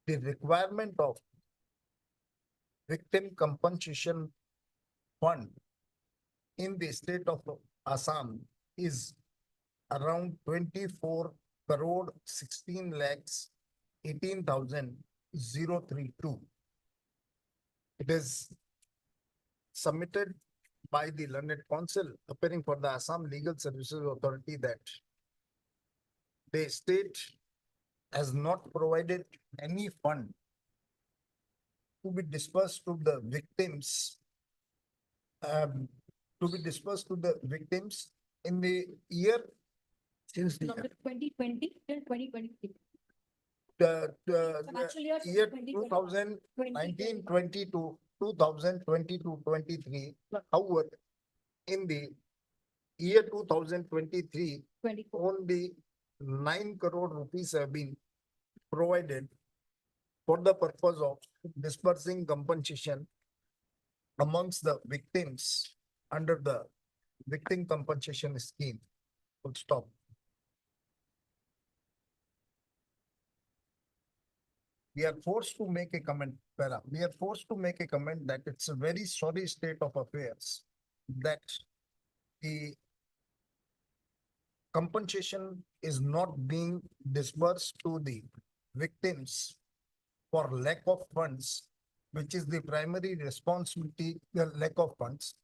the requirement of victim compensation fund in the state of Assam is around 24 crore 16 lakhs 18,032. It is submitted by the learned counsel appearing for the Assam Legal Services Authority that the state has not provided any fund to be dispersed to the victims, in the year Since the From the 2020 till 2023. the Financial year year 2020. 2019-20 to 2022-23. However, in the year 2023, 24. only 9 crore rupees have been provided for the purpose of dispersing compensation amongst the victims under the victim compensation scheme. Full stop. We are forced to make a comment, we are forced to make a comment that it's a very sorry state of affairs that the compensation is not being disbursed to the victims for lack of funds, which is the primary responsibility, the lack of funds.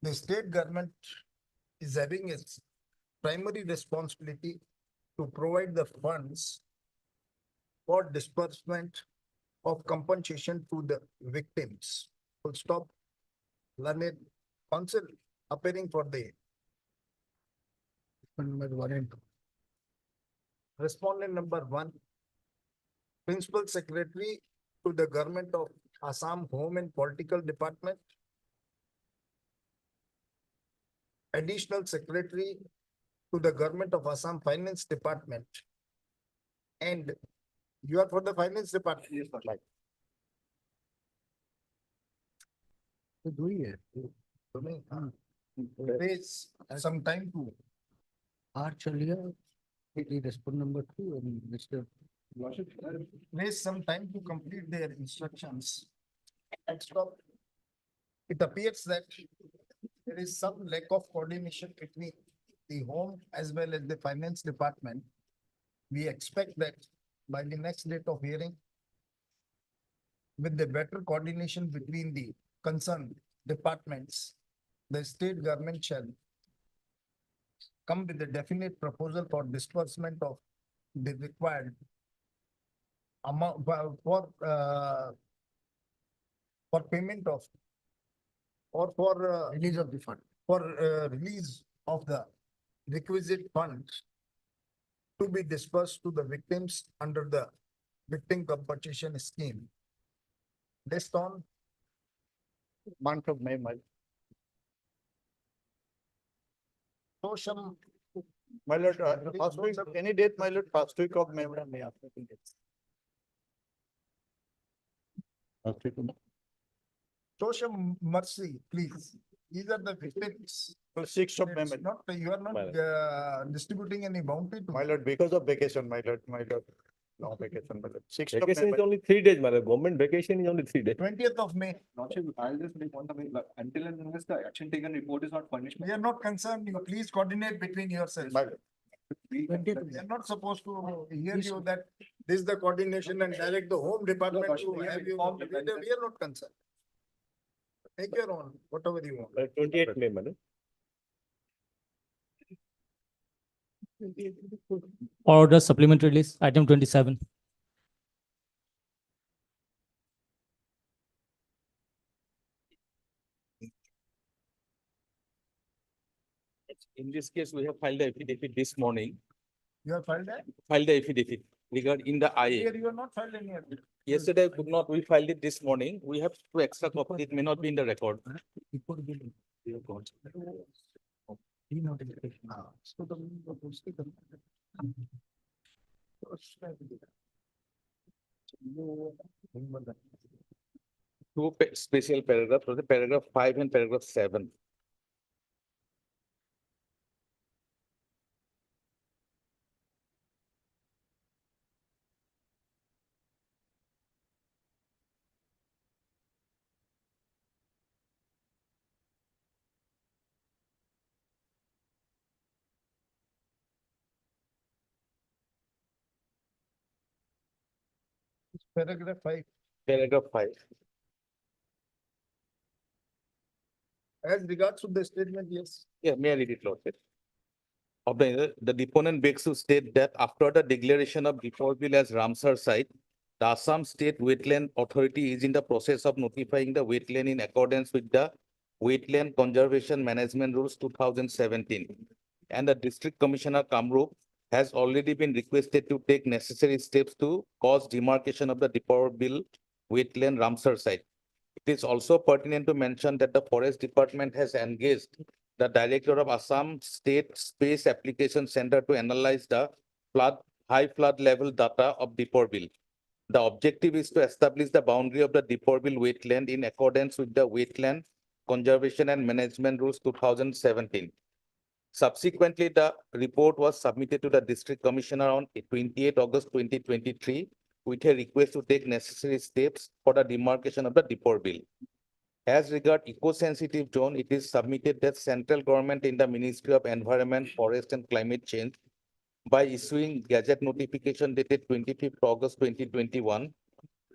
The state government is having its primary responsibility to provide the funds for disbursement of compensation to the victims. Full stop. Learned counsel appearing for the respondent number 1, Principal Secretary to the Government of Assam Home and Political Department, Additional Secretary to the Government of Assam Finance Department, and you are for the Finance Department. Yes, sir. Raise some time to. Respond number 2 and Mr. Raise some time to complete their instructions. And stop. It appears that there is some lack of coordination between the home as well as the finance department. We expect that by the next date of hearing, with the better coordination between the concerned departments, the state government shall come with a definite proposal for disbursement of the required amount for payment of or for Release of the fund. For release of the requisite funds to be dispersed to the victims under the victim compensation scheme. Based on month of May, my so some My lord, first week, any date, my lord, first week of May. Show some mercy, please. These are the victims. 6th of May. It's not, you are not distributing any bounty to. My lord, because of vacation, my lord, long vacation, my lord. 6th of Vacation May. is only 3 days, my lord. Government vacation is only 3 days. 20th of May. I'll just make one comment, until and unless the action taken report is not furnished. We are not concerned. You please coordinate between yourselves. My lord. We are not supposed to hear you that this is the coordination and direct the home department to have you. We are not concerned. Take your own, whatever you want. 28th May, my lord. Order supplementary list, item 27. In this case, we have filed the affidavit this morning, You have filed that? filed the affidavit regarding the IA. Here you are not filed any of it. Yesterday, could not, we filed it this morning. We have two extra copies. It may not be in the record. Two special paragraphs, paragraph 5 and paragraph 7. Paragraph 5. Paragraph 5. As regards to the statement, yes. Yeah, may I read it, Lordship? Of the deponent begs to state that after the declaration of Deeporville as Ramsar site, the Assam State Wetland Authority is in the process of notifying the wetland in accordance with the Wetland Conservation Management Rules 2017. And the District Commissioner Kamrup has already been requested to take necessary steps to cause demarcation of the Deeporville wetland Ramsar site. It is also pertinent to mention that the Forest Department has engaged the Director of Assam State Space Application Center to analyze the high flood level data of Deeporville. The objective is to establish the boundary of the Deeporville wetland in accordance with the Wetland Conservation and Management Rules 2017. Subsequently, the report was submitted to the District Commissioner on 28 August 2023 with a request to take necessary steps for the demarcation of the Deeporville. As regard eco-sensitive zone, it is submitted that central government in the Ministry of Environment, Forest and Climate Change by issuing Gazette notification dated 25th August 2021,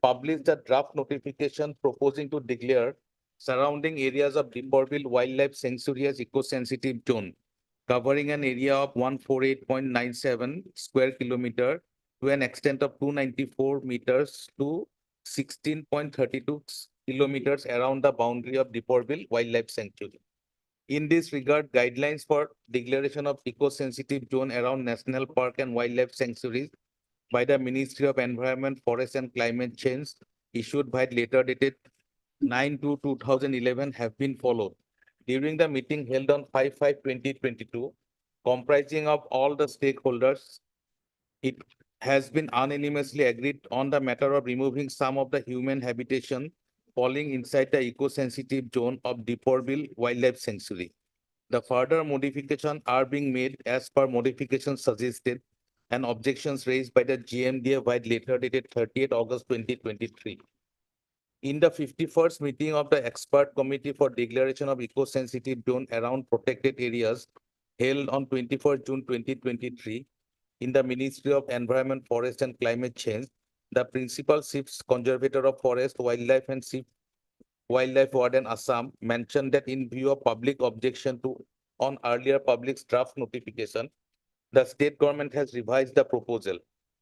published a draft notification proposing to declare surrounding areas of Deeporville Wildlife Sanctuary as eco-sensitive zone, covering an area of 148.97 square kilometer to an extent of 294 meters to 16.32 kilometers around the boundary of Deeporville Wildlife Sanctuary. In this regard, guidelines for declaration of eco-sensitive zone around national park and wildlife sanctuaries by the Ministry of Environment, Forest and Climate Change issued by letter dated 9/2/2011 have been followed. During the meeting held on 5/5/2022, comprising of all the stakeholders, it has been unanimously agreed on the matter of removing some of the human habitation falling inside the eco-sensitive zone of Deeporville Wildlife Sanctuary. The further modifications are being made as per modifications suggested and objections raised by the GMDA by letter dated 30th August 2023. In the 51st meeting of the Expert Committee for Declaration of Eco-Sensitive Zone around protected areas held on 21st June 2023, in the Ministry of Environment, Forest and Climate Change, the Principal Chief Conservator of Forest, Wildlife and Chief Wildlife Warden Assam mentioned that in view of public objection to on earlier public draft notification, the state government has revised the proposal.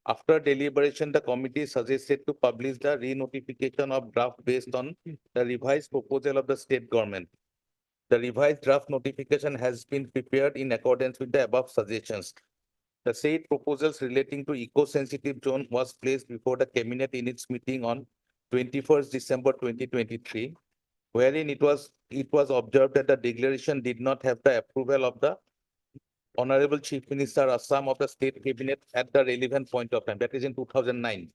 After deliberation, the committee suggested to publish the re-notification of draft based on the revised proposal of the state government. The revised draft notification has been prepared in accordance with the above suggestions. The said proposals relating to eco-sensitive zone was placed before the cabinet in its meeting on 21st December 2023, wherein it was observed that the declaration did not have the approval of the Honorable Chief Minister Assam of the State Cabinet at the relevant point of time, that is in 2009.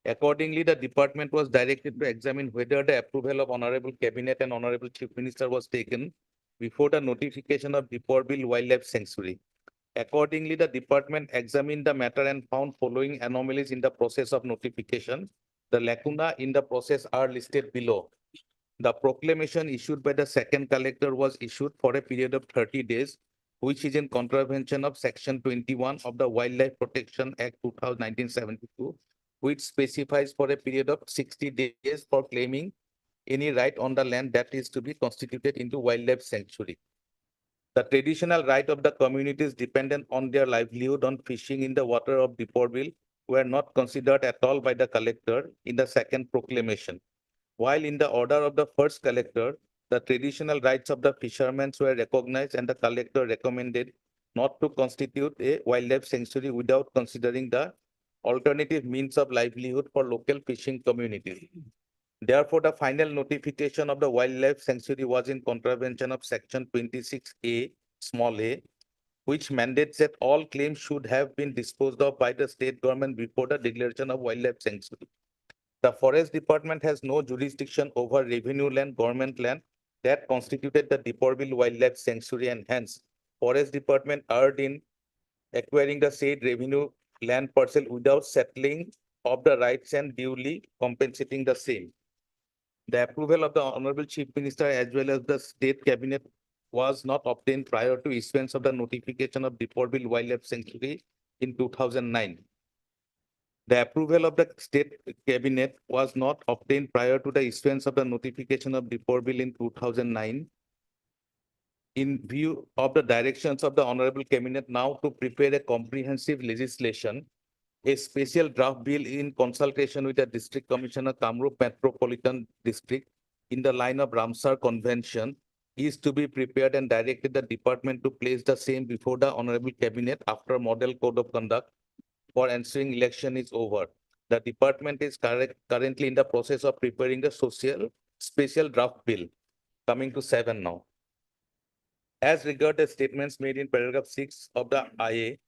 Accordingly, the department was directed to examine whether the approval of Honorable Cabinet and Honorable Chief Minister was taken before the notification of Diporbil Wildlife Sanctuary. Accordingly, the department examined the matter and found following anomalies in the process of notification. The lacuna in the process are listed below. The proclamation issued by the second collector was issued for a period of 30 days, which is in contravention of Section 21 of the Wildlife Protection Act 1972, which specifies for a period of 60 days for claiming any right on the land that is to be constituted into wildlife sanctuary. The traditional right of the communities dependent on their livelihood on fishing in the water of Diporbil were not considered at all by the collector in the second proclamation. While in the order of the first collector, the traditional rights of the fishermen were recognized and the collector recommended not to constitute a wildlife sanctuary without considering the alternative means of livelihood for local fishing communities. Therefore, the final notification of the wildlife sanctuary was in contravention of Section 26A, small a, which mandates that all claims should have been disposed of by the state government before the declaration of wildlife sanctuary. The Forest Department has no jurisdiction over revenue land, government land that constituted the Diporbil Wildlife Sanctuary, and hence Forest Department erred in acquiring the said revenue land parcel without settling of the rights and duly compensating the same. The approval of the Honorable Chief Minister as well as the State Cabinet was not obtained prior to issuance of the notification of Diporbil Wildlife Sanctuary in 2009. The approval of the State Cabinet was not obtained prior to the issuance of the notification of Diporbil in 2009. In view of the directions of the Honorable Cabinet now to prepare a comprehensive legislation, a special draft bill in consultation with the District Commissioner, Kamrup Metropolitan District, in the line of Ramsar Convention, is to be prepared and directed the department to place the same before the Honorable Cabinet after Model Code of Conduct for ensuing election is over. The department is currently in the process of preparing the special draft bill. Coming to 7 now. As regards the statements made in paragraph 6 of the IA,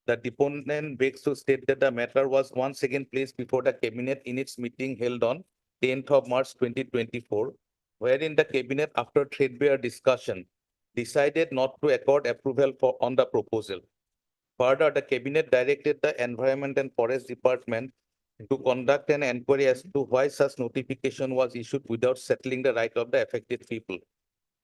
the deponent begs to state that the matter was once again placed before the Cabinet in its meeting held on 10th of March 2024, wherein the Cabinet, after threadbare discussion, decided not to accord approval on the proposal. Further, the Cabinet directed the Environment and Forest Department to conduct an inquiry as to why such notification was issued without settling the right of the affected people.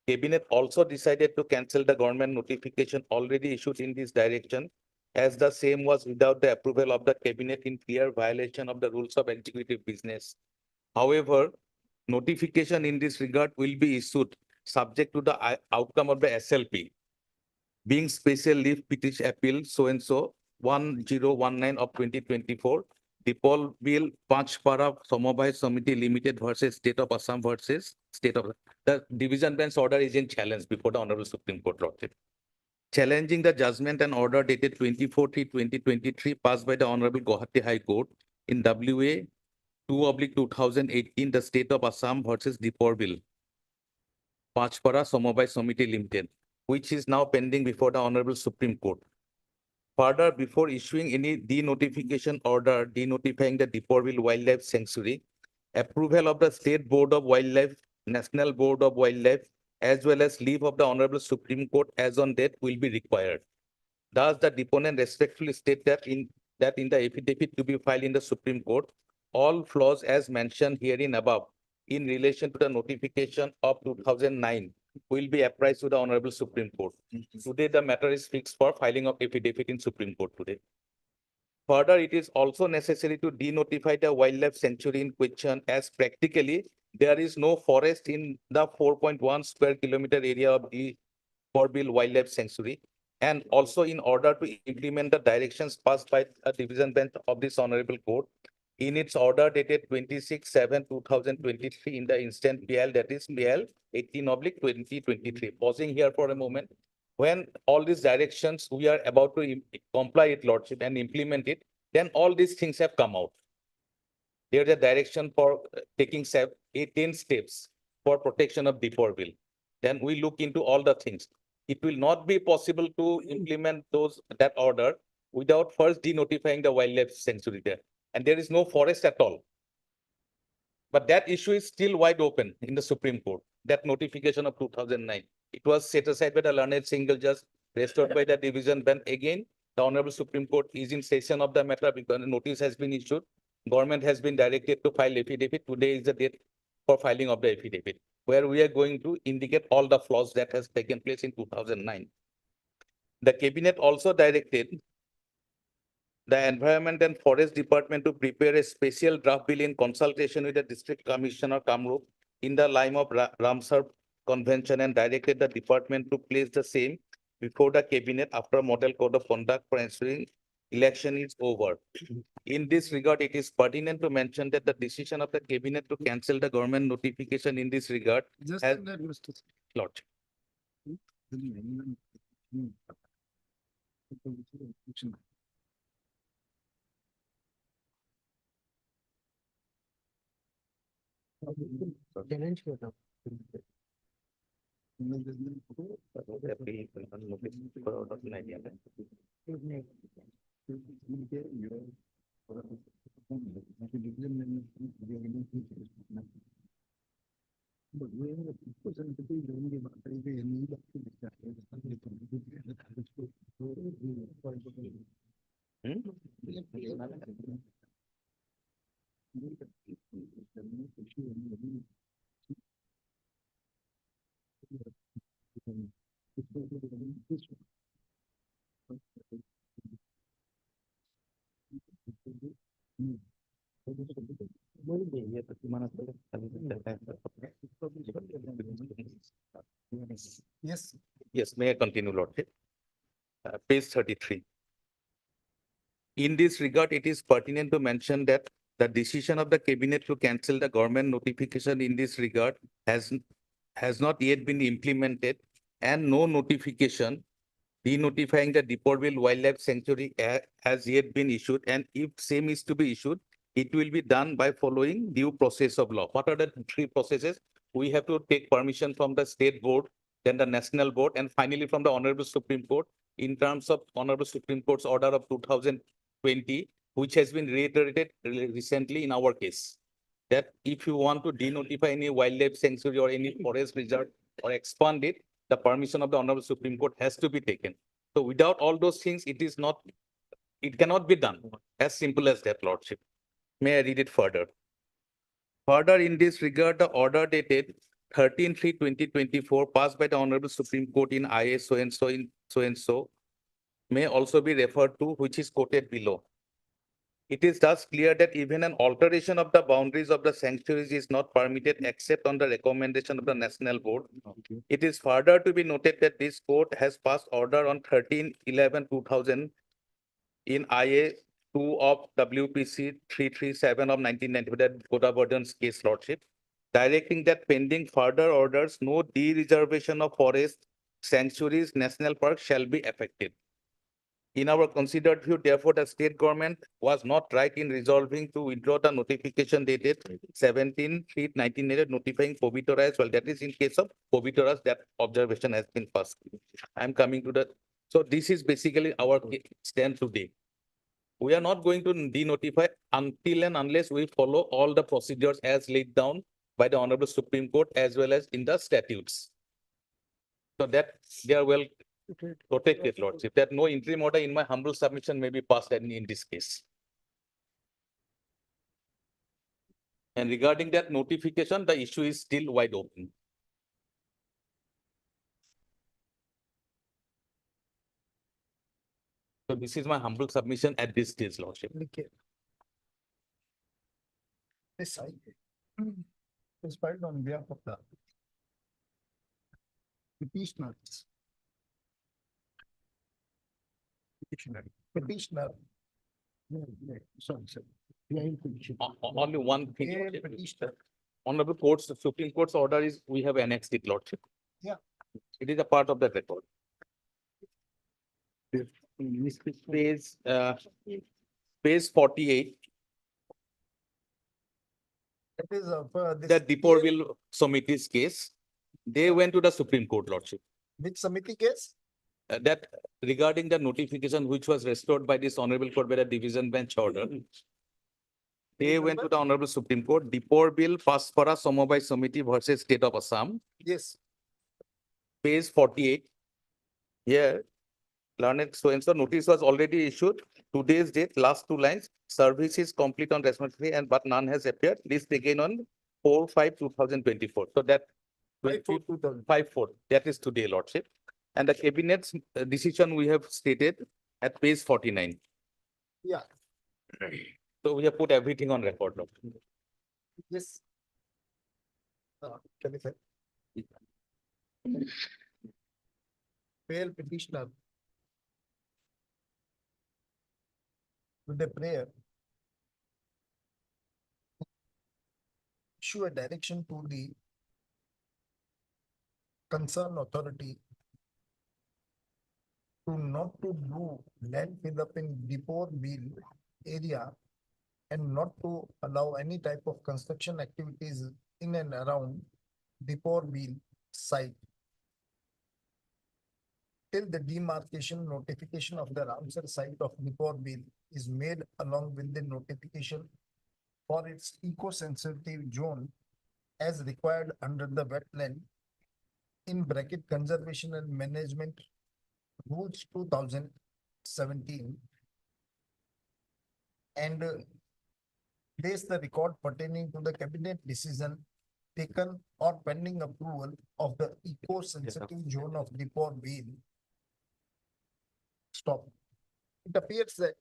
Cabinet also decided to cancel the government notification already issued in this direction, as the same was without the approval of the Cabinet in clear violation of the rules of executive business. However, notification in this regard will be issued subject to the outcome of the SLP, being special leave petition appeal so-and-so 1019 of 2024, Diporbil Panchpara Samabhay Samiti Limited versus State of Assam versus State of the division bench order is in challenge before the Honorable Supreme Court. Challenging the judgment and order dated 24/3/2023 passed by the Honorable Guwahati High Court in WA 2/2018, the State of Assam versus Diporbil Panchpara Samabhay Samiti Limited, which is now pending before the Honorable Supreme Court. Further, before issuing any denotification order denotifying the Diporbil Wildlife Sanctuary, approval of the State Board of Wildlife, National Board of Wildlife, as well as leave of the Honorable Supreme Court as on date will be required. Thus, the deponent respectfully state that in the affidavit to be filed in the Supreme Court, all flaws as mentioned herein above in relation to the notification of 2009 will be apprised to the Honorable Supreme Court. Today, the matter is fixed for filing of affidavit in Supreme Court today. Further, it is also necessary to denotify the wildlife sanctuary in question, as practically there is no forest in the 4.1 square kilometer area of the Diporbil Wildlife Sanctuary. And also, in order to implement the directions passed by a division bench of this Honorable Court in its order dated 26/7/2023 in the instant PL, that is PL 18/2023. Pausing here for a moment. When all these directions we are about to comply with Lordship and implement it, then all these things have come out. There's a direction for taking 18 steps for protection of Diporbil. Then we look into all the things. it will not be possible to implement that order without first denotifying the wildlife sanctuary there. And there is no forest at all. But that issue is still wide open in the Supreme Court, that notification of 2009. It was set aside by the learned single judge, restored by the division bench. Again, the Honorable Supreme Court is in session of the matter because the notice has been issued. Government has been directed to file affidavit. Today is the date for filing of the affidavit, where we are going to indicate all the flaws that has taken place in 2009. The cabinet also directed the Environment and Forest Department to prepare a special draft bill in consultation with the District Commissioner Kamrup in the line of Ramsar Convention and directed the department to place the same before the cabinet after model code of conduct for ensuring election is over. In this regard, it is pertinent to mention that the decision of the cabinet to cancel the government notification in this regard has lodged. Yes. Yes, may I continue, Lordship? Page 33. In this regard, it is pertinent to mention that the decision of the cabinet to cancel the government notification in this regard has not yet been implemented, and no notification denotifying the Deeporville Wildlife Sanctuary has yet been issued. And if same is to be issued, it will be done by following due process of law. What are the three processes? We have to take permission from the state board, then the national board, and finally from the Honorable Supreme Court in terms of Honorable Supreme Court's order of 2020, which has been reiterated recently in our case. That if you want to denotify any wildlife sanctuary or any forest reserve or expand it, the permission of the Honorable Supreme Court has to be taken. So without all those things, it cannot be done. As simple as that, Lordship. May I read it further? Further, in this regard, the order dated 13/3/2024 passed by the Honorable Supreme Court in IA so and so may also be referred to, which is quoted below. It is thus clear that even an alteration of the boundaries of the sanctuaries is not permitted except on the recommendation of the National Board. It is further to be noted that this court has passed order on 13/11/2000 in IA 2 of WPC 337 of 1990, that Godavardan's case, Lordship, directing that pending further orders, no de-reservation of forest, sanctuaries, national parks shall be affected. In our considered view, therefore, the state government was not right in resolving to withdraw the notification dated 17/3/1990 notifying Pobitora as well. That is in case of Pobitoras, that observation has been passed. I'm coming to so this is basically our stand today. We are not going to denotify until and unless we follow all the procedures as laid down by the Honorable Supreme Court as well as in the statutes. So that they are well protected, Lordship, that no interim order in my humble submission may be passed in this case. And regarding that notification, the issue is still wide open. So this is my humble submission at this stage, Lordship. This side is filed on behalf of the petitioners. Petitioner. Sorry, sir. Only one thing. Yeah, petitioner. Honorable Court's, the Supreme Court's order is we have annexed it, Lordship. Yeah. It is a part of the record. Page 48. It is The Deeporville Committee's case. They went to the Supreme Court, Lordship. Which Samiti case? That regarding the notification which was restored by this honorable court by the division bench order. They went to the honorable Supreme Court, Dipor Bill Paspara Samobai Samiti versus State of Assam, Yes. page 48. Here, learned so and so notice was already issued. Today's date, last two lines, service is complete on responsibility and but none has appeared. List again on 4/5/2024. So that 5/4, that is today, Lordship. And the cabinet's decision we have stated at page 49. Yeah. So we have put everything on record. Lordship. Yes. Can I say? Fail petitioner with a prayer issue a direction to the concerned authority to not to do land fill up in Dipor Bill area and not to allow any type of construction activities in and around Dipor Bill site till the demarcation notification of the Ramsar site of Dipor Bill is made along with the notification for its eco-sensitive zone as required under the wetland in bracket conservation and management rules 2017 and place the record pertaining to the cabinet decision taken or pending approval of the eco-sensitive zone of Dipor Bill. Stop. It appears that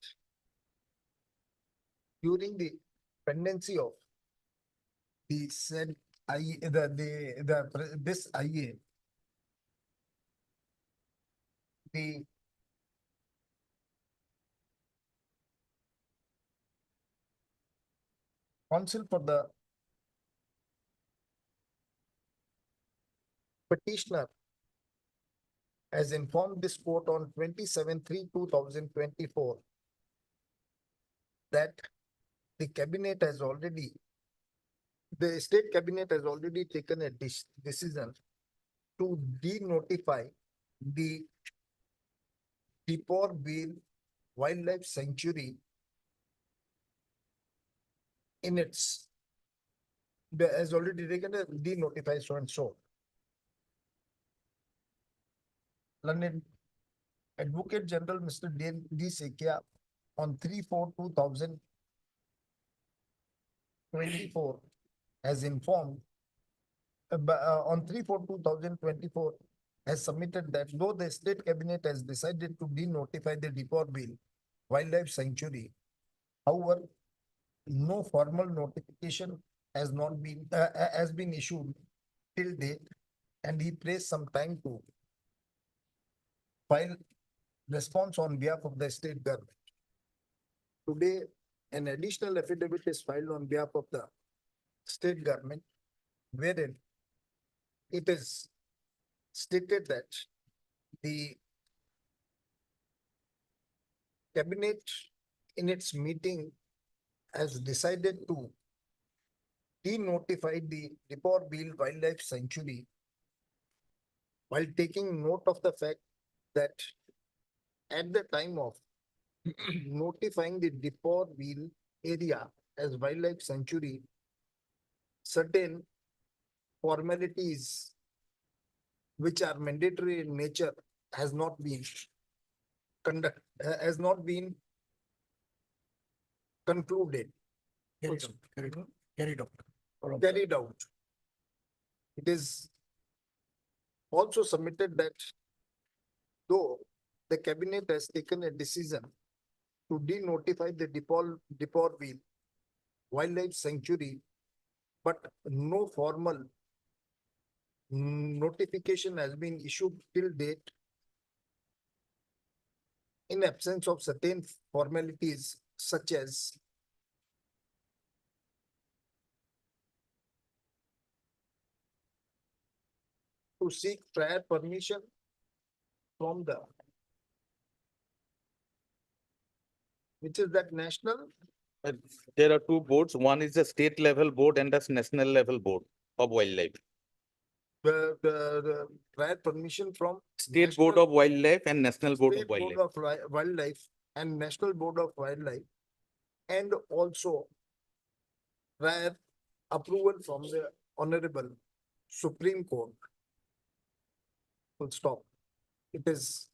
during the pendency of the said this IA, the counsel for the petitioner has informed this court on 27/3/2024 that the cabinet has already, the state cabinet has already taken a decision to denotify the Dipor Bill Wildlife Sanctuary in its, has already taken a denotify so and so. London Advocate General Mr. D. Sekia on 3/4/2024 has informed on 3/4/2024 has submitted that though the state cabinet has decided to denotify the Dipor Bill Wildlife Sanctuary, however, no formal notification has not been has been issued till date, and he prays some time to file response on behalf of the state government. Today, an additional affidavit is filed on behalf of the state government, wherein it is stated that the cabinet in its meeting has decided to denotify the Dipor Bill Wildlife Sanctuary while taking note of the fact that at the time of notifying the Dipor Bill area as wildlife sanctuary, certain formalities which are mandatory in nature has not been concluded. Carried out. It is also submitted that though the cabinet has taken a decision to denotify the Dipor Bill Wildlife Sanctuary, but no formal notification has been issued till date in absence of certain formalities such as to seek prior permission from the, which is that national? There are two boards. One is the state level board and the national level board of wildlife. the prior permission from State Board National- of Wildlife and National Board of State Board Wildlife. of Wildlife and National Board of Wildlife, and also prior approval from the Honorable Supreme Court. Full stop. It is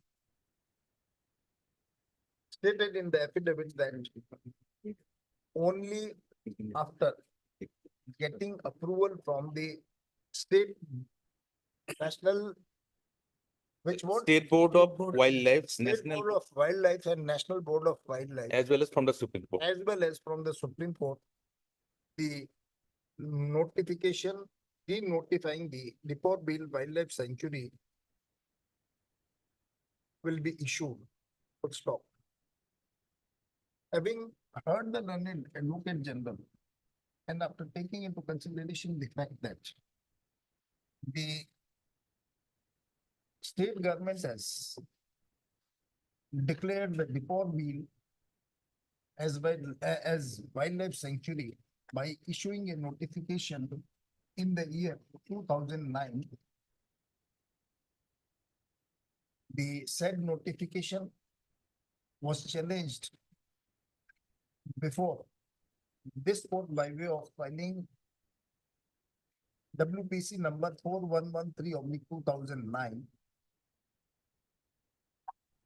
stated in the affidavit that only after getting approval from the state national, which one? State Board of Wildlife, State National, Board of Wildlife and National Board of Wildlife, as well as from the Supreme Court. as well as from the Supreme Court, the notification, de-notifying the Depot Bill Wildlife Sanctuary will be issued. Full stop. Having heard the learned Advocate General, and after taking into consideration the fact that the state government has declared the Depot Bill as wildlife sanctuary by issuing a notification in the year 2009. The said notification was challenged before this court by way of filing WPC number 4113/2009.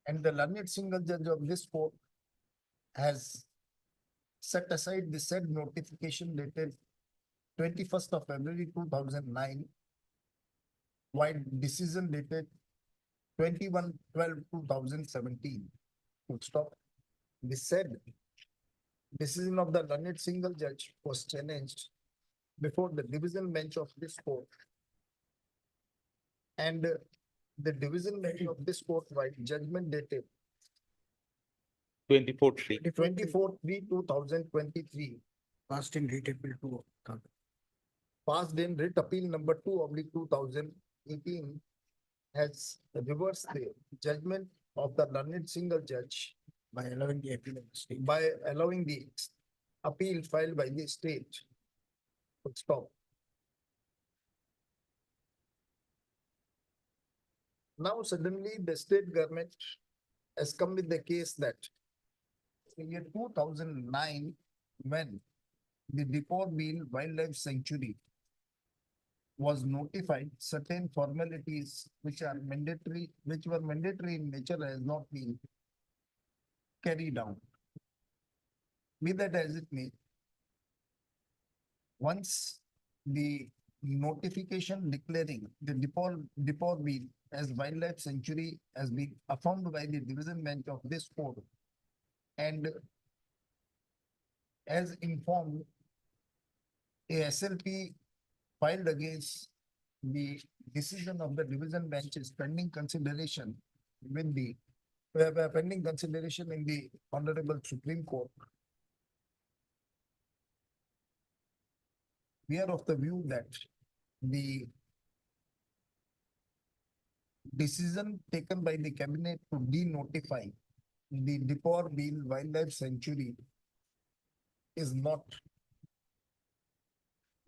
And the learned single judge of this court has set aside the said notification dated 21st of February 2009, while decision dated 21/12/2017. Full stop. The said decision of the learned single judge was challenged before the division bench of this court. And the division bench of this court, by judgment dated 24/3. 24/3/2023, Passed in writ appeal to. passed in writ appeal number 2/2018, has reversed the judgment of the learned single judge By allowing the appeal of the state. by allowing the appeal filed by the state. Full stop. Now suddenly the state government has come with the case that in year 2009, when the Depot Bill Wildlife Sanctuary was notified, certain formalities which were mandatory in nature has not been carried out. Be that as it may, once the notification declaring the Depot Bill as wildlife sanctuary has been affirmed by the division bench of this court, and as informed, a SLP filed against the decision of the division bench is pending consideration with the pending consideration in the Honorable Supreme Court. We are of the view that the decision taken by the cabinet to de-notify the Depot Bill Wildlife Sanctuary is not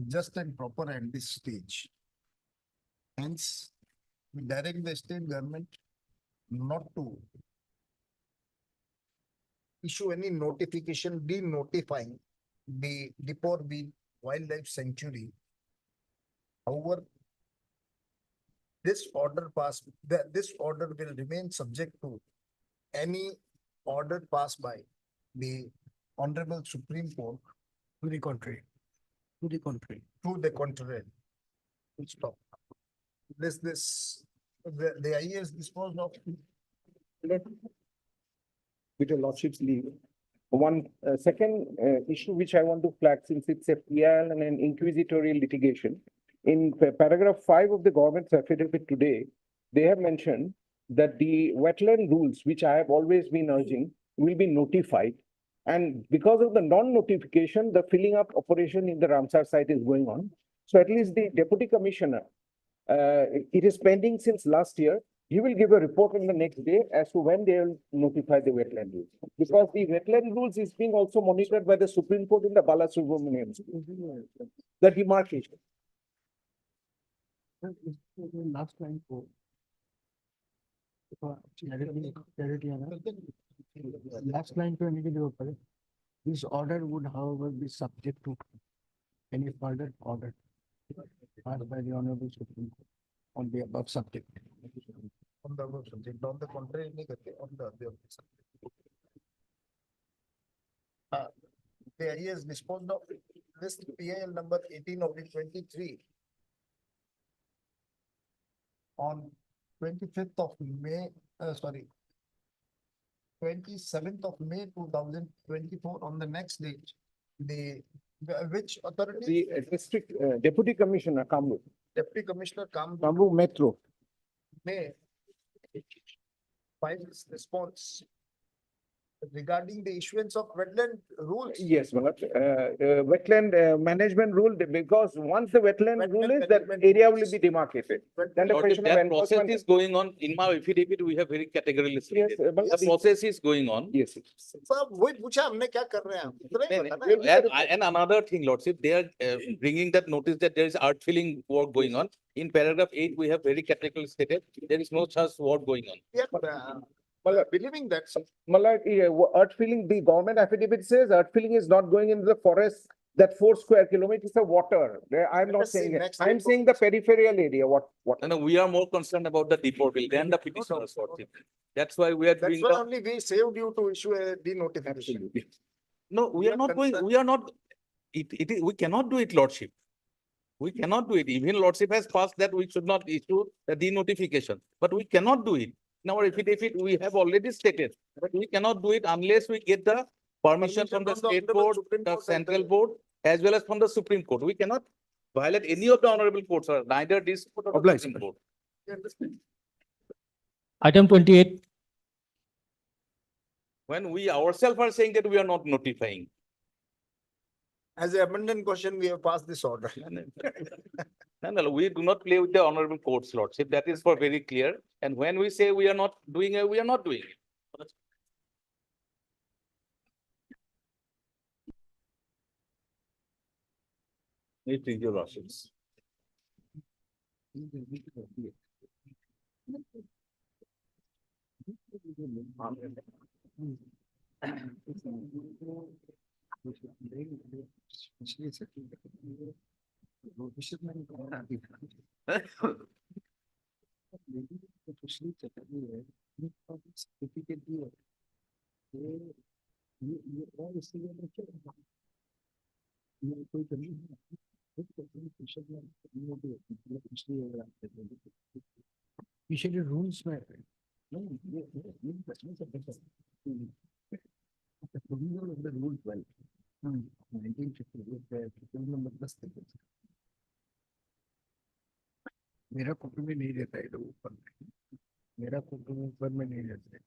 just and proper at this stage. Hence, we direct the state government not to issue any notification de-notifying the Depot Bill Wildlife Sanctuary. However, this order will remain subject to any order passed by the Honorable Supreme Court. To the contrary. To the contrary. To the contrary. Full stop. The IAS disposed of. With your lordship's leave. One second issue which I want to flag, since it's a PIL and an inquisitorial litigation. In paragraph 5 of the government's affidavit today, they have mentioned that the wetland rules, which I have always been urging, will be notified. And because of the non-notification, the filling up operation in the Ramsar site is going on. So at least the deputy commissioner, it is pending since last year. He will give a report on the next day as to when they will notify the wetland rules. Because the wetland rules is being also monitored by the Supreme Court in the Balasubramanian, the demarcation. Last line four. Clarity है ना? Last line पे निकल जो पड़े. This order would however be subject to any further order passed by the Honorable Supreme Court on the above subject. On the above subject, on the contrary नहीं करते, on the above subject. The AE has disposed of list PIL number 18/23 on 25th of May, 27th of May 2024 on the next date. Which authority? The district deputy commissioner, Kamru, Deputy Commissioner Kamru Metro. May file his response regarding the issuance of wetland rules. Yes, wetland management rule, because once the wetland rule is, that area will be demarcated. Then the Lordship, question of that process enforcement. is going on. In my affidavit, we have very categorically stated. but The process is going on. Yes. साहब वही पूछा हमने क्या कर रहे हैं हम इतना ही पता ना And another thing, Lordship, they are bringing that notice that there is earth filling work going on. In paragraph 8, we have very categorically stated there is no such work going on. believing that. Earth filling, the government affidavit says earth filling is not going into the forest, that 4 square kilometers of water. I'm not saying it. I'm saying the peripheral area, what? No, we are more concerned about the deportal than the petitioners, Lordship. That's why we are That's doing why the. only we saved you to issue a denotification. No, we are not going, we are not, we cannot do it, Lordship. We cannot do it. Even Lordship has passed that we should not issue the denotification, but we cannot do it. In our affidavit, we have already stated, but we cannot do it unless we get the permission from the state board, the central board, as well as from the Supreme Court. We cannot violate any of the honorable courts, or neither this court or the Supreme Court. Item 28. When we ourselves are saying that we are not notifying. As a abundant question, we have passed this order. No, we do not play with the honorable courts, Lordship. That is for very clear. And when we say we are not doing it, we are not doing it. It is your Lordships. Fishery rules में the provisional of the rule 12 1950 number 10 मेरा copy में नहीं रहता है ऊपर में मेरा copy में ऊपर में नहीं रहता है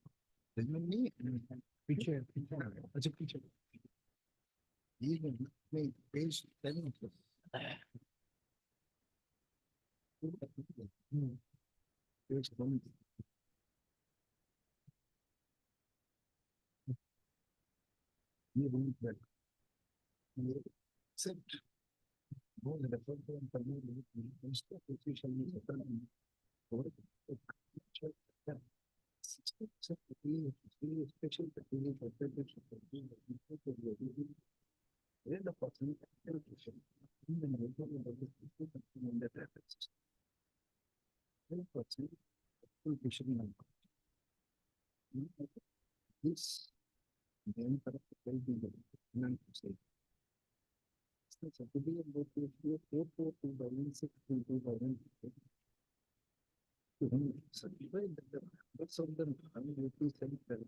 नहीं पीछे अच्छा पीछे ये नहीं पेज 10 पेज 1 ये रूल 12 ये एक्सेप्ट वो refer to and permit insta position में सेटल और special petition for petition the person application in the neighborhood of the people in the traffic system. The person full fisherman. This then for the well-being say. So to be able to do 4/2006 to 2008. Certify that the members of the non-duty self-help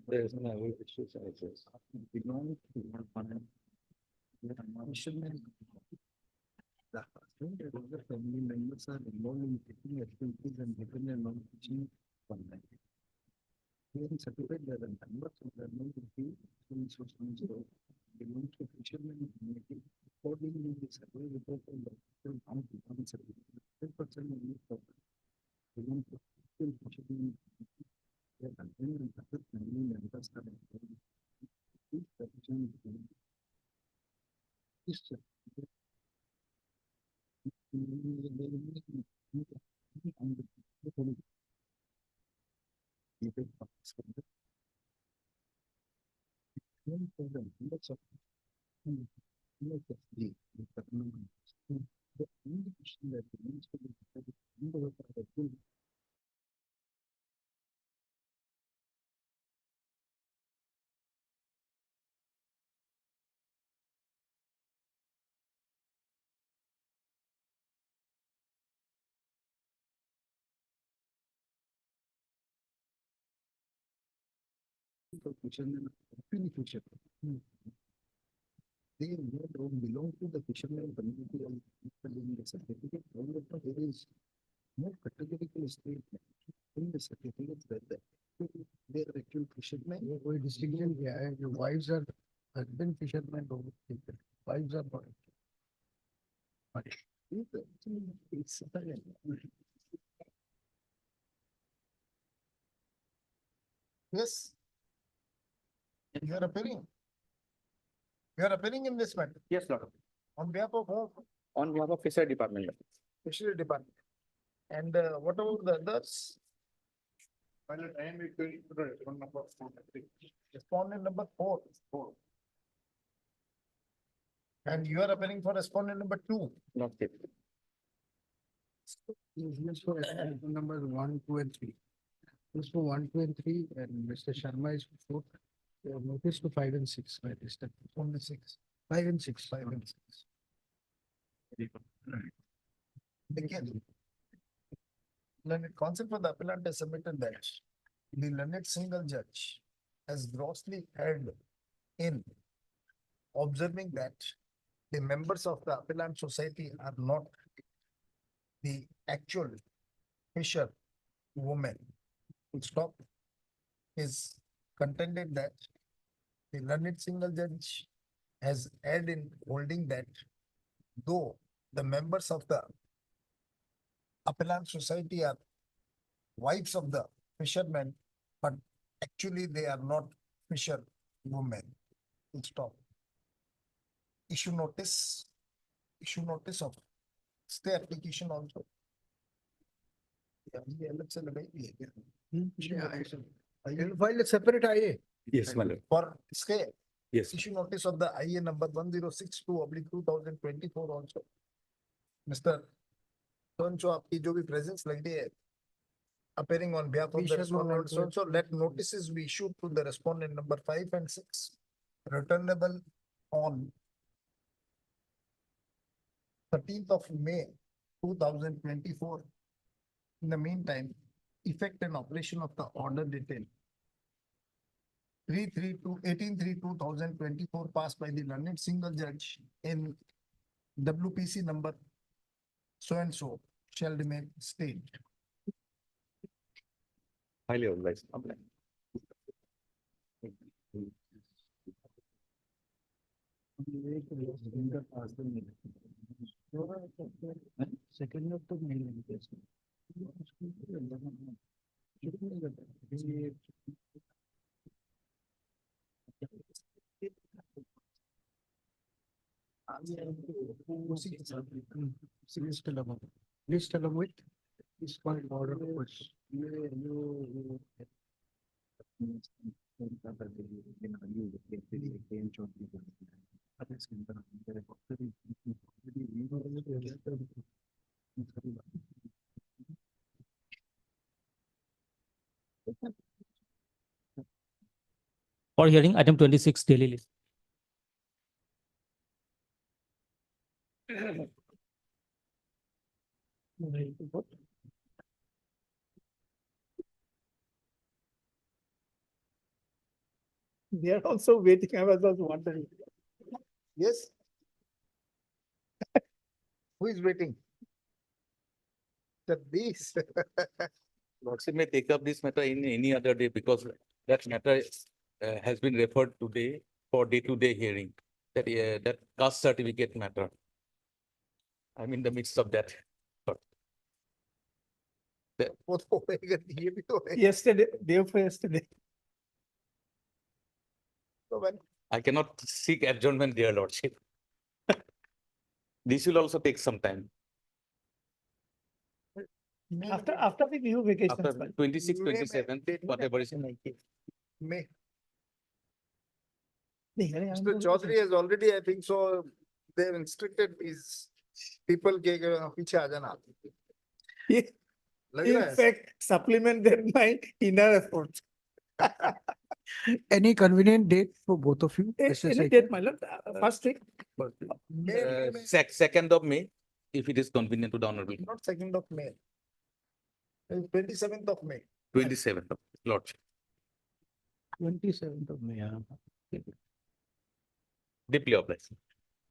there is no exercises. Belong to one fishermen. The husband and other family members are involved in taking activities and dependent on fishing one night. Here certified that the members of the non-duty belong to fishermen community. Accordingly, the survey report of the belong to fishermen. They don't belong to the fishermen community and people in the certificate. However, there is no categorical statement in the certificate that they are actual fishermen. कोई distinction क्या है? Your wives are husband fishermen or people. Wives are not. It's yes. You are appearing. You are appearing in this matter. Yes, Lord. On behalf of whom? On behalf of Fishery Department. Fishery Department. And what about the others? I am going to the respondent number 4. Respondent number 4. And you are appearing for respondent number 2. Not yet. Yes, for numbers 1, 2, and 3. This for 1, 2, and 3, and Mr. Sharma is for 4. Notice to 5 and 6 by this time. Only 6. 5 and 6. 5 and 6. Again, learned counsel for the appellant has submitted that the learned single judge has grossly erred in observing that the members of the appellant society are not the actual fisher women. Full stop. Is contended that the learned single judge has erred in holding that though the members of the appellant society are wives of the fishermen, but actually they are not fisher women. Full stop. Issue notice of stay application also. You'll file a separate IA. Yes, my lord. For stay. Yes. Issue notice of the IA number 1062/2024 also. Mr. So आपकी जो भी presence लग रही है, appearing on behalf of the respondent, so let notices be issued to the respondent number 5 and 6, returnable on 13th of May 2024. In the meantime, effect and operation of the order detail 18/3/2024 passed by the learned single judge in WPC number so and so shall remain stayed. Highly advised. Second of the mail. Please tell them with this point order. For hearing, item 26, daily list. They are also waiting. I was also wondering. Yes. Who is waiting? This. Lordship may take up this matter in any other day because that matter has been referred today for day-to-day hearing. That caste certificate matter. I'm in the midst of that. Yesterday, day before yesterday. So when I cannot seek adjournment, dear Lordship. This will also take some time. After the new vacations. After file. 26, May- 27, whatever is. May. Mr. Mr. Chaudhary has already, I think so, they have instructed his people के पीछे आ जाना. लग In रहा है? fact, supplemented my inner efforts. Any convenient date for both of you? Any date, my lord, first week. Second of May, if it is convenient to the honorable. Not 2nd of May. 27th of May. 27th of Lordship. 27th of May. Deeply obliged.